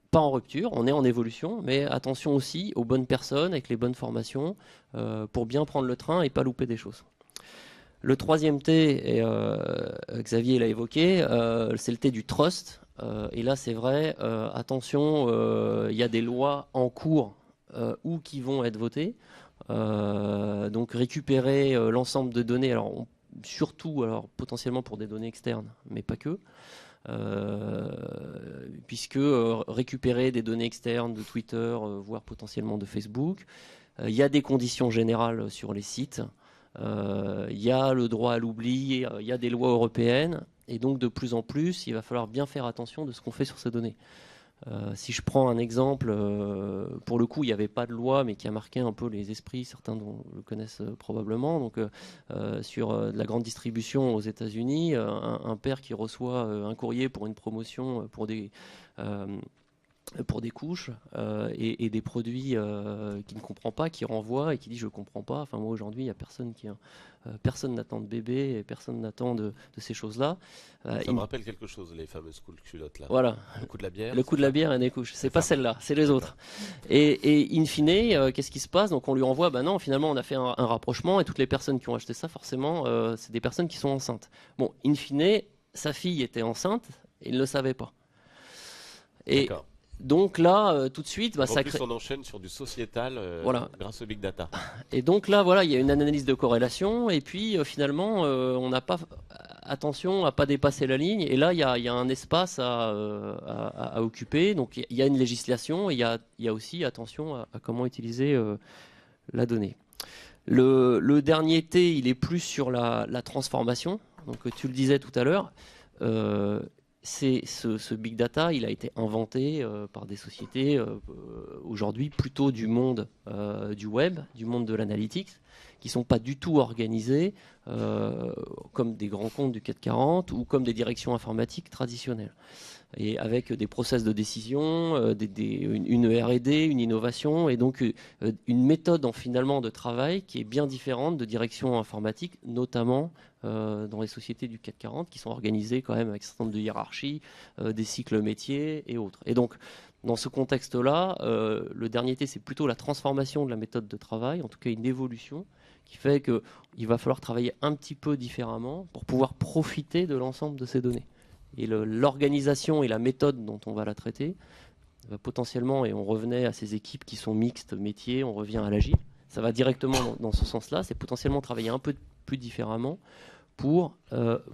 pas en rupture, on est en évolution, mais attention aussi aux bonnes personnes avec les bonnes formations pour bien prendre le train et pas louper des choses. Le troisième T, et Xavier l'a évoqué, c'est le T du trust. Et là, c'est vrai, attention, il y a des lois en cours ou qui vont être votées. Donc récupérer l'ensemble de données, surtout potentiellement pour des données externes, mais pas que. Puisque récupérer des données externes de Twitter, voire potentiellement de Facebook, il y a des conditions générales sur les sites. Il y a le droit à l'oubli, il y a des lois européennes, et donc de plus en plus, il va falloir bien faire attention de ce qu'on fait sur ces données. Si je prends un exemple, pour le coup, il n'y avait pas de loi, mais qui a marqué un peu les esprits, certains le connaissent probablement. Donc, sur la grande distribution aux États-Unis, un père qui reçoit un courrier pour une promotion pour des couches et des produits qu'il ne comprend pas, qui renvoie et qui dit je ne comprends pas. Enfin moi aujourd'hui il n'y a personne n'attend de bébé et personne n'attend de ces choses-là. Ça me rappelle quelque chose, les fameuses culottes là. Voilà. Le coup de la bière. Le coup de la bière et des couches. C'est pas celle-là, c'est les autres. Et in fine, qu'est-ce qui se passe? Donc on lui envoie, non, finalement on a fait un rapprochement et toutes les personnes qui ont acheté ça, forcément, c'est des personnes qui sont enceintes. Bon, in fine, sa fille était enceinte et il ne le savait pas. Et d'accord. Donc là, tout de suite, ça crée. On enchaîne sur du sociétal grâce au big data. Et donc là, voilà, il y a une analyse de corrélation, et puis finalement, on n'a pas attention à pas dépasser la ligne. Et là, il y a un espace à occuper. Donc il y a une législation, et il y a aussi attention à comment utiliser la donnée. Le dernier T, il est plus sur la transformation. Donc tu le disais tout à l'heure. Ce big data, il a été inventé par des sociétés aujourd'hui plutôt du monde du web, du monde de l'analytics, qui ne sont pas du tout organisés comme des grands comptes du CAC 40 ou comme des directions informatiques traditionnelles. Et avec des process de décision, une R&D, une innovation, et donc une méthode finalement de travail qui est bien différente de direction informatique, notamment dans les sociétés du CAC 40 qui sont organisées quand même avec un certain nombre de hiérarchies, des cycles métiers et autres. Et donc, dans ce contexte-là, le dernier T, c'est plutôt la transformation de la méthode de travail, en tout cas une évolution, qui fait qu'il va falloir travailler un petit peu différemment pour pouvoir profiter de l'ensemble de ces données. Et l'organisation et la méthode dont on va la traiter, va potentiellement, et on revenait à ces équipes qui sont mixtes, métiers, on revient à l'agile, ça va directement dans ce sens-là, c'est potentiellement travailler un peu plus différemment pour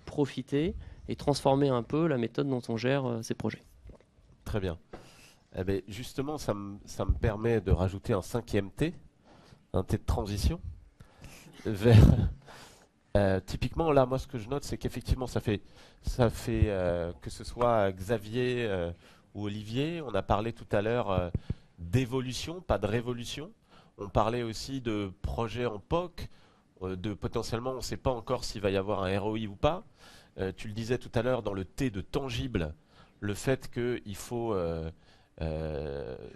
profiter et transformer un peu la méthode dont on gère ces projets. Très bien. Eh bien justement, ça me permet de rajouter un 5e T, un T de transition, vers... typiquement, là, moi, ce que je note, c'est qu'effectivement, ça fait que ce soit Xavier ou Olivier, on a parlé tout à l'heure d'évolution, pas de révolution. On parlait aussi de projets en POC, de potentiellement, on ne sait pas encore s'il va y avoir un ROI ou pas. Tu le disais tout à l'heure dans le T de tangible, le fait qu'il faut...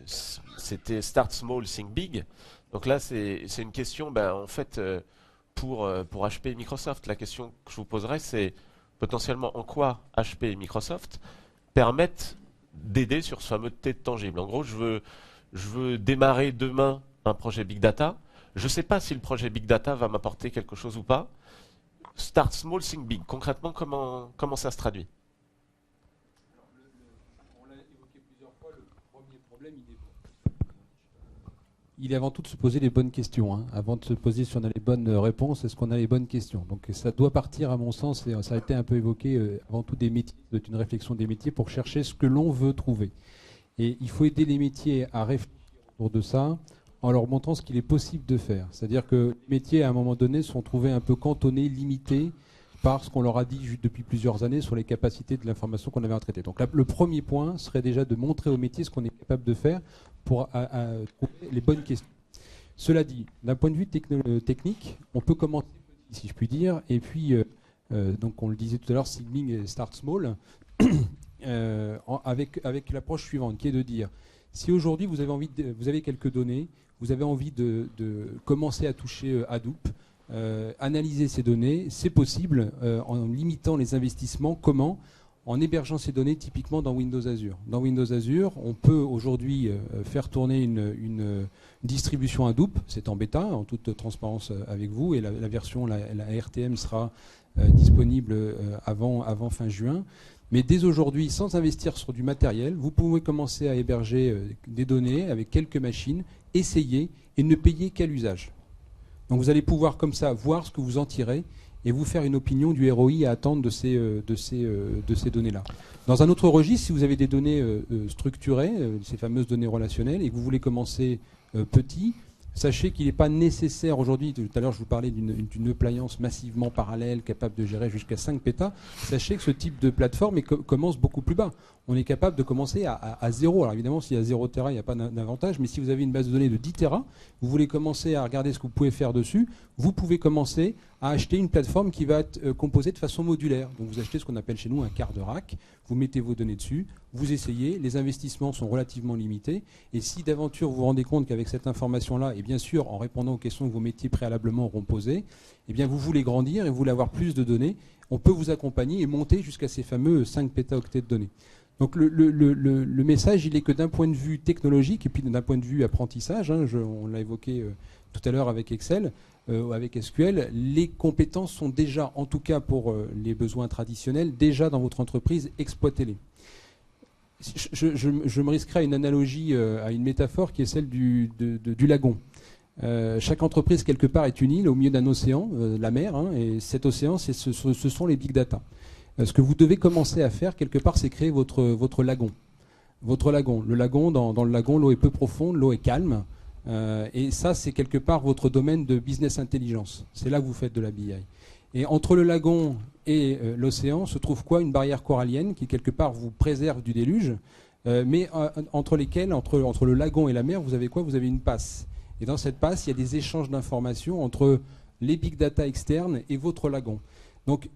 c'était start small, think big. Donc là, c'est une question, en fait... Pour HP et Microsoft, la question que je vous poserai, c'est potentiellement en quoi HP et Microsoft permettent d'aider sur ce fameux T de tangible. En gros, je veux démarrer demain un projet Big Data. Je ne sais pas si le projet Big Data va m'apporter quelque chose ou pas. Start small, think big. Concrètement, comment ça se traduit? On l'a évoqué plusieurs fois, le premier problème, il est avant tout de se poser les bonnes questions. Hein. Avant de se poser si on a les bonnes réponses, est-ce qu'on a les bonnes questions? Donc ça doit partir, à mon sens, et ça a été un peu évoqué, avant tout des métiers, d'une réflexion des métiers pour chercher ce que l'on veut trouver. Et il faut aider les métiers à réfléchir autour de ça en leur montrant ce qu'il est possible de faire. C'est-à-dire que les métiers, à un moment donné, sont trouvés un peu cantonnés, limités par ce qu'on leur a dit depuis plusieurs années sur les capacités de l'information qu'on avait à traiter. Donc là, le premier point serait déjà de montrer aux métiers ce qu'on est capable de faire pour trouver les bonnes questions. Cela dit, d'un point de vue technique, on peut commencer petit, si je puis dire, et puis, donc on le disait tout à l'heure, Sigming et Start Small, avec l'approche suivante, qui est de dire, si aujourd'hui vous avez quelques données, vous avez envie de commencer à toucher Hadoop, analyser ces données, c'est possible en limitant les investissements. Comment? En hébergeant ces données typiquement dans Windows Azure. Dans Windows Azure, on peut aujourd'hui faire tourner une distribution Hadoop, c'est en bêta, en toute transparence avec vous, et la version, la RTM sera disponible avant fin juin. Mais dès aujourd'hui, sans investir sur du matériel, vous pouvez commencer à héberger des données avec quelques machines, essayer et ne payer qu'à l'usage. Donc vous allez pouvoir comme ça voir ce que vous en tirez et vous faire une opinion du ROI à attendre de ces données-là. Dans un autre registre, si vous avez des données structurées, ces fameuses données relationnelles, et que vous voulez commencer petit, sachez qu'il n'est pas nécessaire aujourd'hui, tout à l'heure je vous parlais d'une appliance massivement parallèle capable de gérer jusqu'à 5 pétas, sachez que ce type de plateforme commence beaucoup plus bas. On est capable de commencer à 0. Alors évidemment, s'il y a 0 Tera, il n'y a pas d'avantage, mais si vous avez une base de données de 10 Tera, vous voulez commencer à regarder ce que vous pouvez faire dessus, vous pouvez commencer à acheter une plateforme qui va être composée de façon modulaire. Donc vous achetez ce qu'on appelle chez nous un quart de rack, vous mettez vos données dessus, vous essayez, les investissements sont relativement limités, et si d'aventure vous vous rendez compte qu'avec cette information-là, et bien sûr en répondant aux questions que vos métiers préalablement auront posées, eh bien vous voulez grandir et vous voulez avoir plus de données, on peut vous accompagner et monter jusqu'à ces fameux 5 pétaoctets de données. Donc le message, il est que d'un point de vue technologique et puis d'un point de vue apprentissage, hein, on l'a évoqué tout à l'heure avec Excel, avec SQL, les compétences sont déjà, en tout cas pour les besoins traditionnels, déjà dans votre entreprise, exploitez-les. Je me risquerai à une analogie, à une métaphore qui est celle du lagon. Chaque entreprise, quelque part, est une île au milieu d'un océan, la mer, hein, et cet océan, ce sont les big data. Ce que vous devez commencer à faire, quelque part, c'est créer votre lagon. Votre lagon. Le lagon, dans le lagon, l'eau est peu profonde, l'eau est calme. Et ça, c'est quelque part votre domaine de business intelligence. C'est là que vous faites de la BI. Et entre le lagon et l'océan se trouve quoi? Une barrière corallienne qui, quelque part, vous préserve du déluge. Mais entre le lagon et la mer, vous avez quoi? Vous avez une passe. Et dans cette passe, il y a des échanges d'informations entre les big data externes et votre lagon. Donc,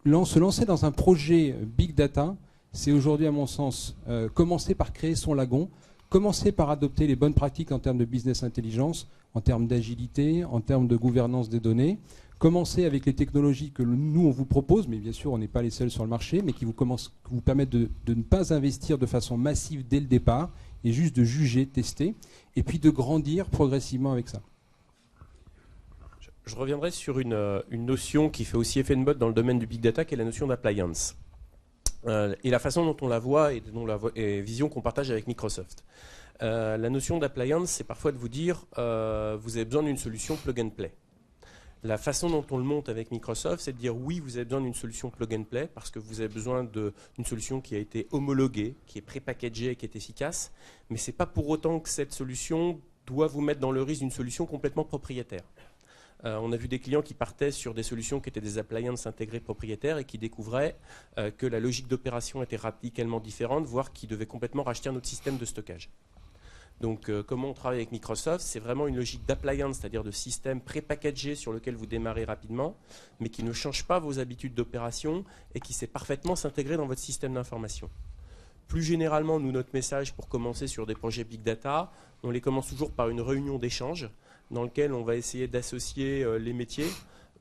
se lancer dans un projet big data, c'est aujourd'hui, à mon sens, commencer par créer son lagon, commencer par adopter les bonnes pratiques en termes de business intelligence, en termes d'agilité, en termes de gouvernance des données, commencer avec les technologies que nous, on vous propose, mais bien sûr, on n'est pas les seuls sur le marché, mais qui vous permettent de ne pas investir de façon massive dès le départ, et juste de juger, tester, et puis de grandir progressivement avec ça. Je reviendrai sur une notion qui fait aussi effet de mode dans le domaine du big data, qui est la notion d'appliance. Et la façon dont on la voit et vision qu'on partage avec Microsoft. La notion d'appliance, c'est parfois de vous dire vous avez besoin d'une solution plug and play. La façon dont on le monte avec Microsoft, c'est de dire oui, vous avez besoin d'une solution plug and play parce que vous avez besoin d'une solution qui a été homologuée, qui est pré-packagée et qui est efficace. Mais ce n'est pas pour autant que cette solution doit vous mettre dans le risque d'une solution complètement propriétaire. On a vu des clients qui partaient sur des solutions qui étaient des appliances intégrées propriétaires et qui découvraient que la logique d'opération était radicalement différente, voire qu'ils devaient complètement racheter un autre système de stockage. Donc comment on travaille avec Microsoft, c'est vraiment une logique d'appliance, c'est-à-dire de système pré-packagé sur lequel vous démarrez rapidement, mais qui ne change pas vos habitudes d'opération et qui sait parfaitement s'intégrer dans votre système d'information. Plus généralement, nous, notre message pour commencer sur des projets Big Data, on les commence toujours par une réunion d'échange dans laquelle on va essayer d'associer les métiers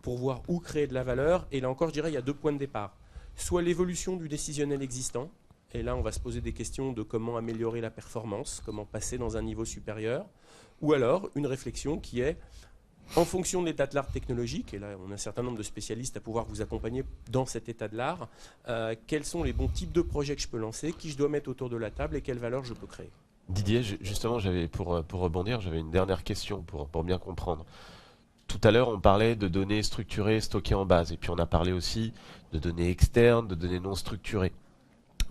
pour voir où créer de la valeur. Et là encore, je dirais, il y a deux points de départ. Soit l'évolution du décisionnel existant, et là, on va se poser des questions de comment améliorer la performance, comment passer dans un niveau supérieur, ou alors une réflexion qui est, en fonction de l'état de l'art technologique, et là, on a un certain nombre de spécialistes à pouvoir vous accompagner dans cet état de l'art, quels sont les bons types de projets que je peux lancer, qui je dois mettre autour de la table et quelle valeur je peux créer. Didier, justement, pour rebondir, j'avais une dernière question pour bien comprendre. Tout à l'heure, on parlait de données structurées stockées en base, et puis on a parlé aussi de données externes, de données non structurées.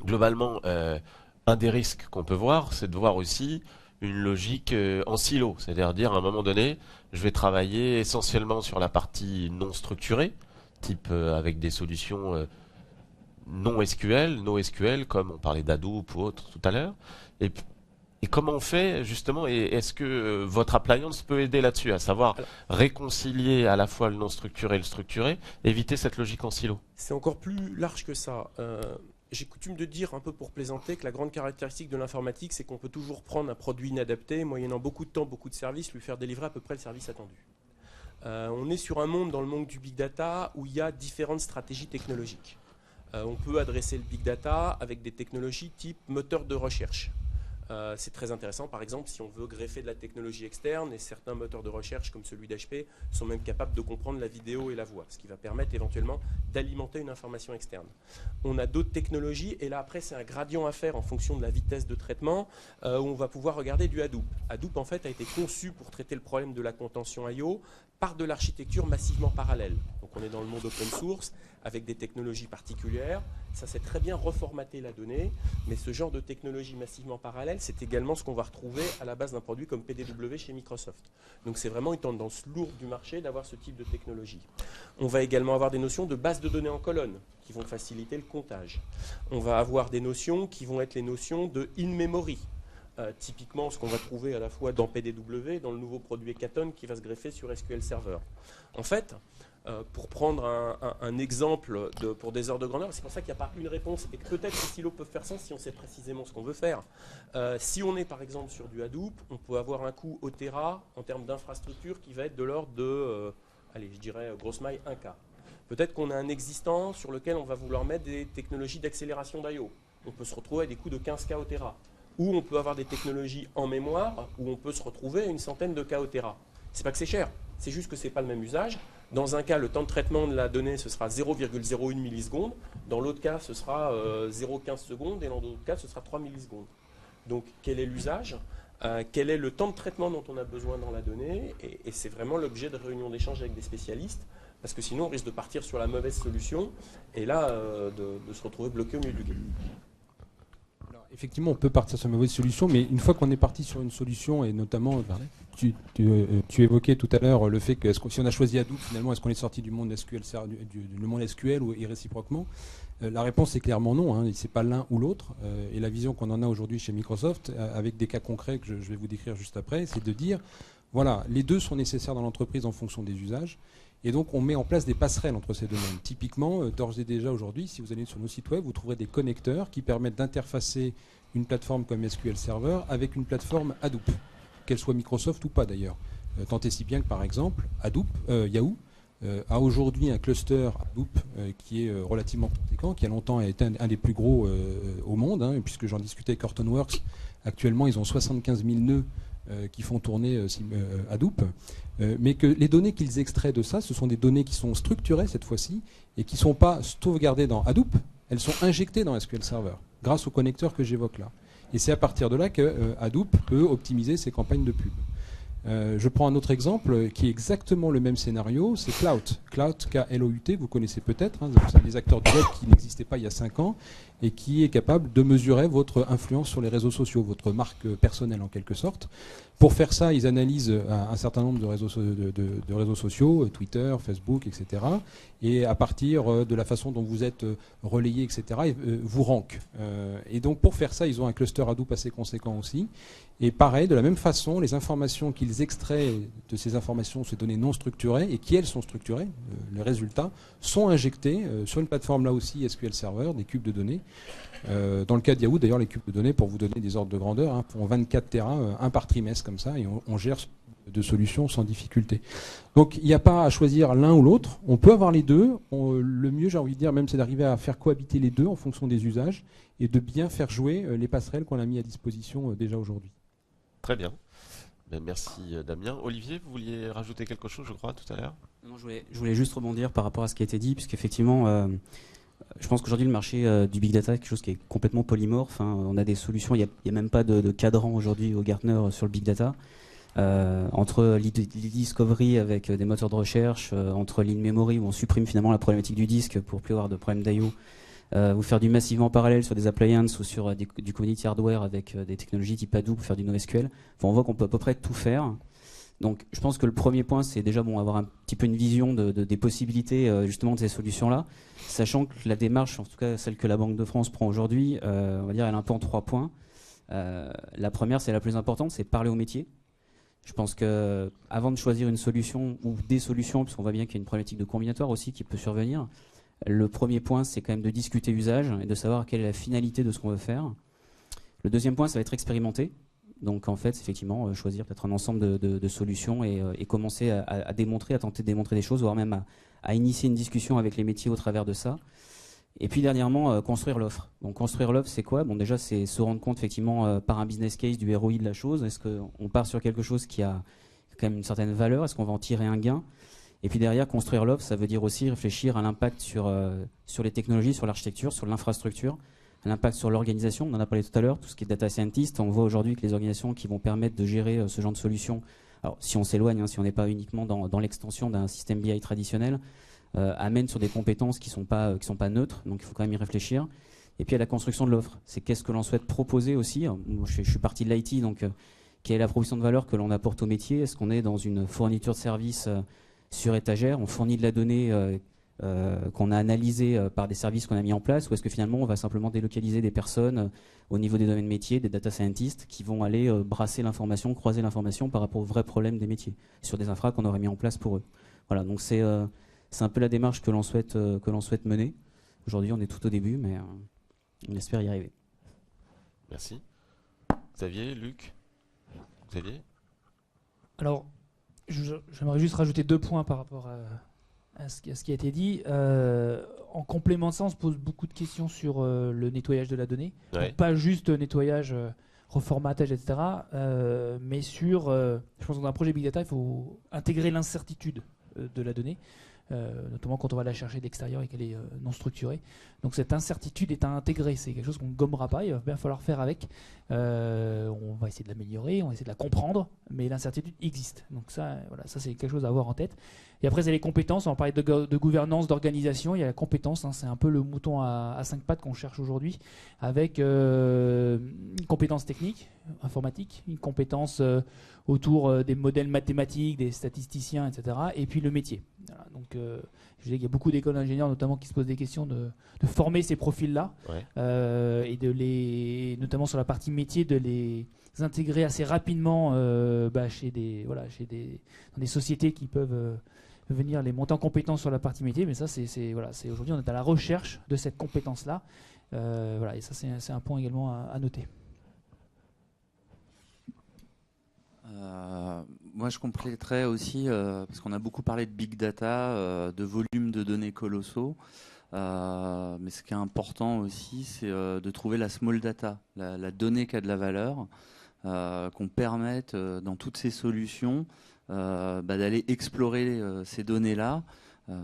Globalement, un des risques qu'on peut voir, c'est de voir aussi une logique en silo, c'est-à-dire dire à un moment donné, je vais travailler essentiellement sur la partie non structurée, type avec des solutions non SQL, NoSQL, comme on parlait d'Hadoop ou autre tout à l'heure. Et comment on fait justement, et est-ce que votre appliance peut aider là-dessus, à savoir réconcilier à la fois le non structuré et le structuré, éviter cette logique en silo? C'est encore plus large que ça. J'ai coutume de dire, un peu pour plaisanter, que la grande caractéristique de l'informatique, c'est qu'on peut toujours prendre un produit inadapté, moyennant beaucoup de temps, beaucoup de services, lui faire délivrer à peu près le service attendu. On est sur un monde, dans le monde du big data, où il y a différentes stratégies technologiques. On peut adresser le big data avec des technologies type moteur de recherche. C'est très intéressant, par exemple, si on veut greffer de la technologie externe, et certains moteurs de recherche, comme celui d'HP, sont même capables de comprendre la vidéo et la voix, ce qui va permettre éventuellement d'alimenter une information externe. On a d'autres technologies, et là après c'est un gradient à faire en fonction de la vitesse de traitement, où on va pouvoir regarder du Hadoop. Hadoop en fait a été conçu pour traiter le problème de la contention I/O par de l'architecture massivement parallèle. Donc on est dans le monde open source, avec des technologies particulières. Ça sait très bien reformater la donnée, mais ce genre de technologie massivement parallèle, c'est également ce qu'on va retrouver à la base d'un produit comme PDW chez Microsoft. Donc c'est vraiment une tendance lourde du marché d'avoir ce type de technologie. On va également avoir des notions de base de données en colonne qui vont faciliter le comptage. On va avoir des notions qui vont être les notions de in-memory. Typiquement ce qu'on va trouver à la fois dans PDW, dans le nouveau produit Hekaton qui va se greffer sur SQL Server. En fait, pour prendre un exemple pour des ordres de grandeur, c'est pour ça qu'il n'y a pas une réponse et que peut-être les silos peuvent faire sens si on sait précisément ce qu'on veut faire. Si on est par exemple sur du Hadoop, on peut avoir un coût au Tera en termes d'infrastructure qui va être de l'ordre de, allez, je dirais grosse maille 1K. Peut-être qu'on a un existant sur lequel on va vouloir mettre des technologies d'accélération d'I/O. On peut se retrouver à des coûts de 15K au Tera. Ou on peut avoir des technologies en mémoire où on peut se retrouver à une centaine de K au Tera. C'est pas que c'est cher, c'est juste que c'est pas le même usage. Dans un cas, le temps de traitement de la donnée, ce sera 0,01 millisecondes. Dans l'autre cas, ce sera 0,15 secondes. Et dans l'autre cas, ce sera 3 millisecondes. Donc, quel est l'usage? Quel est le temps de traitement dont on a besoin dans la donnée? Et c'est vraiment l'objet de réunions d'échange avec des spécialistes. Parce que sinon, on risque de partir sur la mauvaise solution. Et là, de se retrouver bloqué au milieu du game. Effectivement, on peut partir sur une mauvaise solution, mais une fois qu'on est parti sur une solution, et notamment, tu évoquais tout à l'heure le fait que si on a choisi Hadoop, finalement, est-ce qu'on est sorti du monde SQL, du monde SQL ou réciproquement? La réponse est clairement non, hein, c'est pas l'un ou l'autre. Et la vision qu'on en a aujourd'hui chez Microsoft, avec des cas concrets que je vais vous décrire juste après, c'est de dire, Voilà, les deux sont nécessaires dans l'entreprise en fonction des usages. Et donc, on met en place des passerelles entre ces domaines. Typiquement, d'ores et déjà aujourd'hui, si vous allez sur nos sites web, vous trouverez des connecteurs qui permettent d'interfacer une plateforme comme SQL Server avec une plateforme Hadoop, qu'elle soit Microsoft ou pas d'ailleurs. Tant et si bien que, par exemple, Yahoo a aujourd'hui un cluster Hadoop qui est relativement conséquent, qui a longtemps été un des plus gros au monde, hein, puisque j'en discutais avec Hortonworks. Actuellement, ils ont 75 000 nœuds qui font tourner Hadoop, mais que les données qu'ils extraient de ça, ce sont des données qui sont structurées cette fois-ci et qui ne sont pas sauvegardées dans Hadoop, elles sont injectées dans SQL Server grâce au connecteur que j'évoque là. Et c'est à partir de là que Hadoop peut optimiser ses campagnes de pub. Je prends un autre exemple qui est exactement le même scénario, c'est Clout. Clout, K-L-O-U-T, vous connaissez peut-être, hein, c'est des acteurs du web qui n'existaient pas il y a 5 ans et qui est capable de mesurer votre influence sur les réseaux sociaux, votre marque personnelle en quelque sorte. Pour faire ça, ils analysent un certain nombre de réseaux sociaux, Twitter, Facebook, etc. Et à partir de la façon dont vous êtes relayé, etc., vous rankent. Et donc pour faire ça, ils ont un cluster Hadoop assez conséquent aussi. Et pareil, de la même façon, les informations qu'ils extraient de ces informations, ces données non structurées, et qui elles sont structurées, les résultats, sont injectés sur une plateforme là aussi SQL Server, des cubes de données. Dans le cas de Yahoo, d'ailleurs, les cubes de données, pour vous donner des ordres de grandeur, hein, font 24 Tera, un par trimestre comme ça, et on gère de solutions sans difficulté. Donc il n'y a pas à choisir l'un ou l'autre, on peut avoir les deux. Le mieux, j'ai envie de dire, même, c'est d'arriver à faire cohabiter les deux en fonction des usages, et de bien faire jouer les passerelles qu'on a mis à disposition déjà aujourd'hui. Très bien. Merci Damien. Olivier, vous vouliez rajouter quelque chose, je crois, tout à l'heure? Non, je voulais juste rebondir par rapport à ce qui a été dit, puisqu'effectivement, je pense qu'aujourd'hui, le marché du big data est quelque chose qui est complètement polymorphe. Hein. On a des solutions, il n'y a même pas de cadran aujourd'hui au Gartner sur le big data. Entre l'e-discovery avec des moteurs de recherche, entre l'in-memory où on supprime finalement la problématique du disque pour plus avoir de problème d'IO, ou faire du massivement parallèle sur des appliances ou sur du community hardware avec des technologies type Hadoop pour faire du NoSQL. Enfin, on voit qu'on peut à peu près tout faire. Donc je pense que le premier point, c'est déjà avoir un petit peu une vision des possibilités justement de ces solutions-là, sachant que la démarche, en tout cas celle que la Banque de France prend aujourd'hui, on va dire, elle est un peu en 3 points. La première, c'est la plus importante, c'est parler au métier. Je pense qu'avant de choisir une solution ou des solutions, parce qu'on voit bien qu'il y a une problématique de combinatoire aussi qui peut survenir, le premier point, c'est quand même de discuter usage et de savoir quelle est la finalité de ce qu'on veut faire. Le deuxième point, ça va être expérimenter. Donc en fait, effectivement, choisir peut-être un ensemble de solutions et commencer à démontrer, à tenter de démontrer des choses, voire même à initier une discussion avec les métiers au travers de ça. Et puis dernièrement, construire l'offre. Donc construire l'offre, c'est quoi? Bon, déjà, c'est se rendre compte effectivement par un business case du ROI de la chose. Est-ce qu'on part sur quelque chose qui a quand même une certaine valeur? Est-ce qu'on va en tirer un gain? Et puis derrière, construire l'offre, ça veut dire aussi réfléchir à l'impact sur les technologies, sur l'architecture, sur l'infrastructure, à l'impact sur l'organisation. On en a parlé tout à l'heure, tout ce qui est data scientist. On voit aujourd'hui que les organisations qui vont permettre de gérer ce genre de solutions, alors si on s'éloigne, hein, si on n'est pas uniquement dans l'extension d'un système BI traditionnel, amènent sur des compétences qui sont pas neutres, donc il faut quand même y réfléchir. Et puis à la construction de l'offre, c'est qu'est-ce que l'on souhaite proposer aussi. Moi, je suis parti de l'IT, donc quelle est la proposition de valeur que l'on apporte au métier? Est-ce qu'on est dans une fourniture de services sur étagère, on fournit de la donnée qu'on a analysée par des services qu'on a mis en place, ou est-ce que finalement on va simplement délocaliser des personnes au niveau des domaines métiers, des data scientists, qui vont aller brasser l'information, croiser l'information par rapport aux vrais problèmes des métiers, sur des infras qu'on aurait mis en place pour eux. Voilà, donc c'est un peu la démarche que l'on souhaite mener. Aujourd'hui, on est tout au début, mais on espère y arriver. Merci. Xavier, Luc? Xavier? Alors, j'aimerais juste rajouter 2 points par rapport à ce qui a été dit. En complément de ça, on se pose beaucoup de questions sur le nettoyage de la donnée. Ouais. Donc, pas juste nettoyage, reformatage, etc. Mais sur, je pense que dans un projet Big Data, il faut intégrer l'incertitude de la donnée. Notamment quand on va la chercher de l'extérieur et qu'elle est non structurée. Donc cette incertitude est à intégrer, c'est quelque chose qu'on ne gommera pas, il va bien falloir faire avec. On va essayer de l'améliorer, on va essayer de la comprendre, mais l'incertitude existe. Donc ça, voilà, ça c'est quelque chose à avoir en tête. Et après, c'est les compétences, on parlait de gouvernance, d'organisation, il y a la compétence, hein, c'est un peu le mouton à 5 pattes qu'on cherche aujourd'hui, avec une compétence technique, informatique, une compétence autour des modèles mathématiques, des statisticiens, etc. Et puis le métier. Voilà, donc je disais qu'il y a beaucoup d'écoles d'ingénieurs notamment qui se posent des questions de former ces profils-là, Ouais. et notamment sur la partie métier, de les intégrer assez rapidement dans des sociétés qui peuvent venir les monter en compétences sur la partie métier. Mais ça, aujourd'hui, on est à la recherche de cette compétence-là. Et ça, c'est un point également à noter. Moi, je compléterais aussi, parce qu'on a beaucoup parlé de big data, de volume de données colossaux. Mais ce qui est important aussi, c'est de trouver la small data, la donnée qui a de la valeur, qu'on permette dans toutes ces solutions d'aller explorer ces données-là.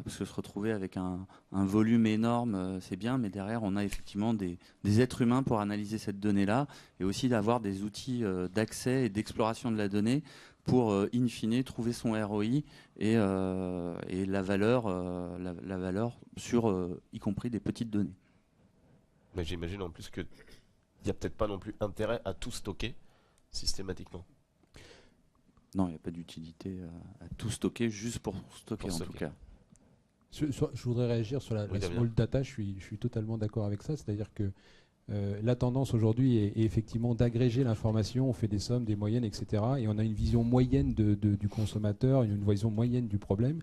Parce que se retrouver avec un volume énorme, c'est bien, mais derrière, on a effectivement des êtres humains pour analyser cette donnée-là, et aussi d'avoir des outils d'accès et d'exploration de la donnée pour, in fine, trouver son ROI et la valeur sur, y compris des petites données. Mais j'imagine en plus qu'il n'y a peut-être pas non plus intérêt à tout stocker systématiquement. Non, il n'y a pas d'utilité à tout stocker juste pour stocker, en tout cas. Je voudrais réagir sur la small data, je suis totalement d'accord avec ça, c'est-à-dire que la tendance aujourd'hui est effectivement d'agréger l'information, on fait des sommes, des moyennes, etc. Et on a une vision moyenne du consommateur, une vision moyenne du problème.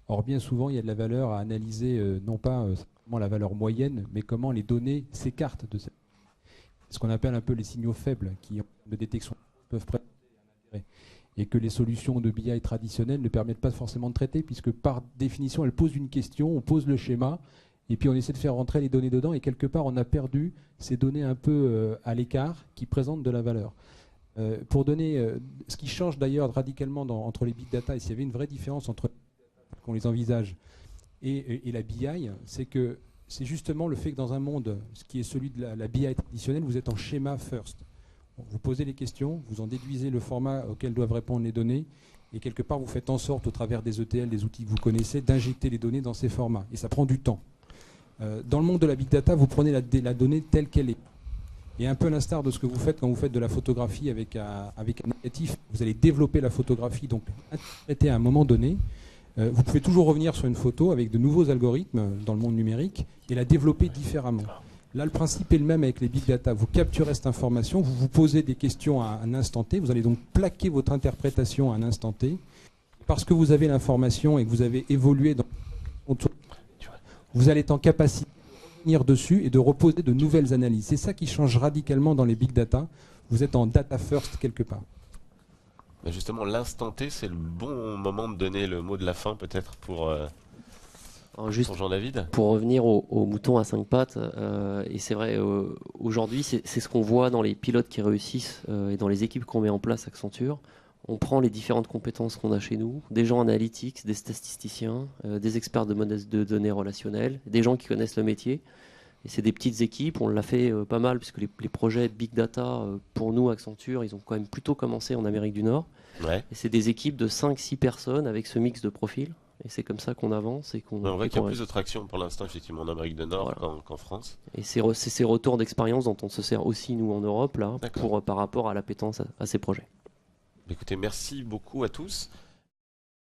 Or, bien souvent, il y a de la valeur à analyser, non pas simplement la valeur moyenne, mais comment les données s'écartent de ce qu'on appelle un peu les signaux faibles qui, en termes de détection, peuvent présenter un intérêt. Et que les solutions de BI traditionnelles ne permettent pas forcément de traiter, puisque par définition, elles posent une question, on pose le schéma, et puis on essaie de faire rentrer les données dedans, et quelque part, on a perdu ces données un peu à l'écart qui présentent de la valeur. Pour donner, ce qui change d'ailleurs radicalement entre les big data, et s'il y avait une vraie différence entre qu'on les envisage et la BI, c'est que c'est justement le fait que dans un monde, ce qui est celui de la BI traditionnelle, vous êtes en schéma first. Vous posez les questions, vous en déduisez le format auquel doivent répondre les données, et quelque part vous faites en sorte, au travers des ETL, des outils que vous connaissez, d'injecter les données dans ces formats. Et ça prend du temps. Dans le monde de la big data, vous prenez la donnée telle qu'elle est. Et un peu à l'instar de ce que vous faites quand vous faites de la photographie avec un négatif, vous allez développer la photographie, donc interpréter à un moment donné. Vous pouvez toujours revenir sur une photo avec de nouveaux algorithmes dans le monde numérique et la développer différemment. Là, le principe est le même avec les big data. Vous capturez cette information, vous vous posez des questions à un instant T, vous allez donc plaquer votre interprétation à un instant T. Parce que vous avez l'information et que vous avez évolué dans vous allez être en capacité de revenir dessus et de reposer de nouvelles analyses. C'est ça qui change radicalement dans les big data. Vous êtes en data first quelque part. Mais justement, l'instant T, c'est le bon moment de donner le mot de la fin peut-être pour Jean-David. Pour revenir au mouton à 5 pattes, et c'est vrai, aujourd'hui, c'est ce qu'on voit dans les pilotes qui réussissent et dans les équipes qu'on met en place Accenture. On prend les différentes compétences qu'on a chez nous, des gens analytiques, des statisticiens, des experts de données relationnelles, des gens qui connaissent le métier. Et c'est des petites équipes, on l'a fait pas mal, puisque les projets Big Data, pour nous, Accenture, ils ont quand même plutôt commencé en Amérique du Nord. Ouais. Et c'est des équipes de 5-6 personnes avec ce mix de profils. Et c'est comme ça qu'on avance. Et qu'on, on voit qu'il y a plus de traction pour l'instant, effectivement, en Amérique du Nord qu'en France. Et c'est ces retours d'expérience dont on se sert aussi, nous, en Europe, là, par rapport à l'appétence à ces projets. Écoutez, merci beaucoup à tous.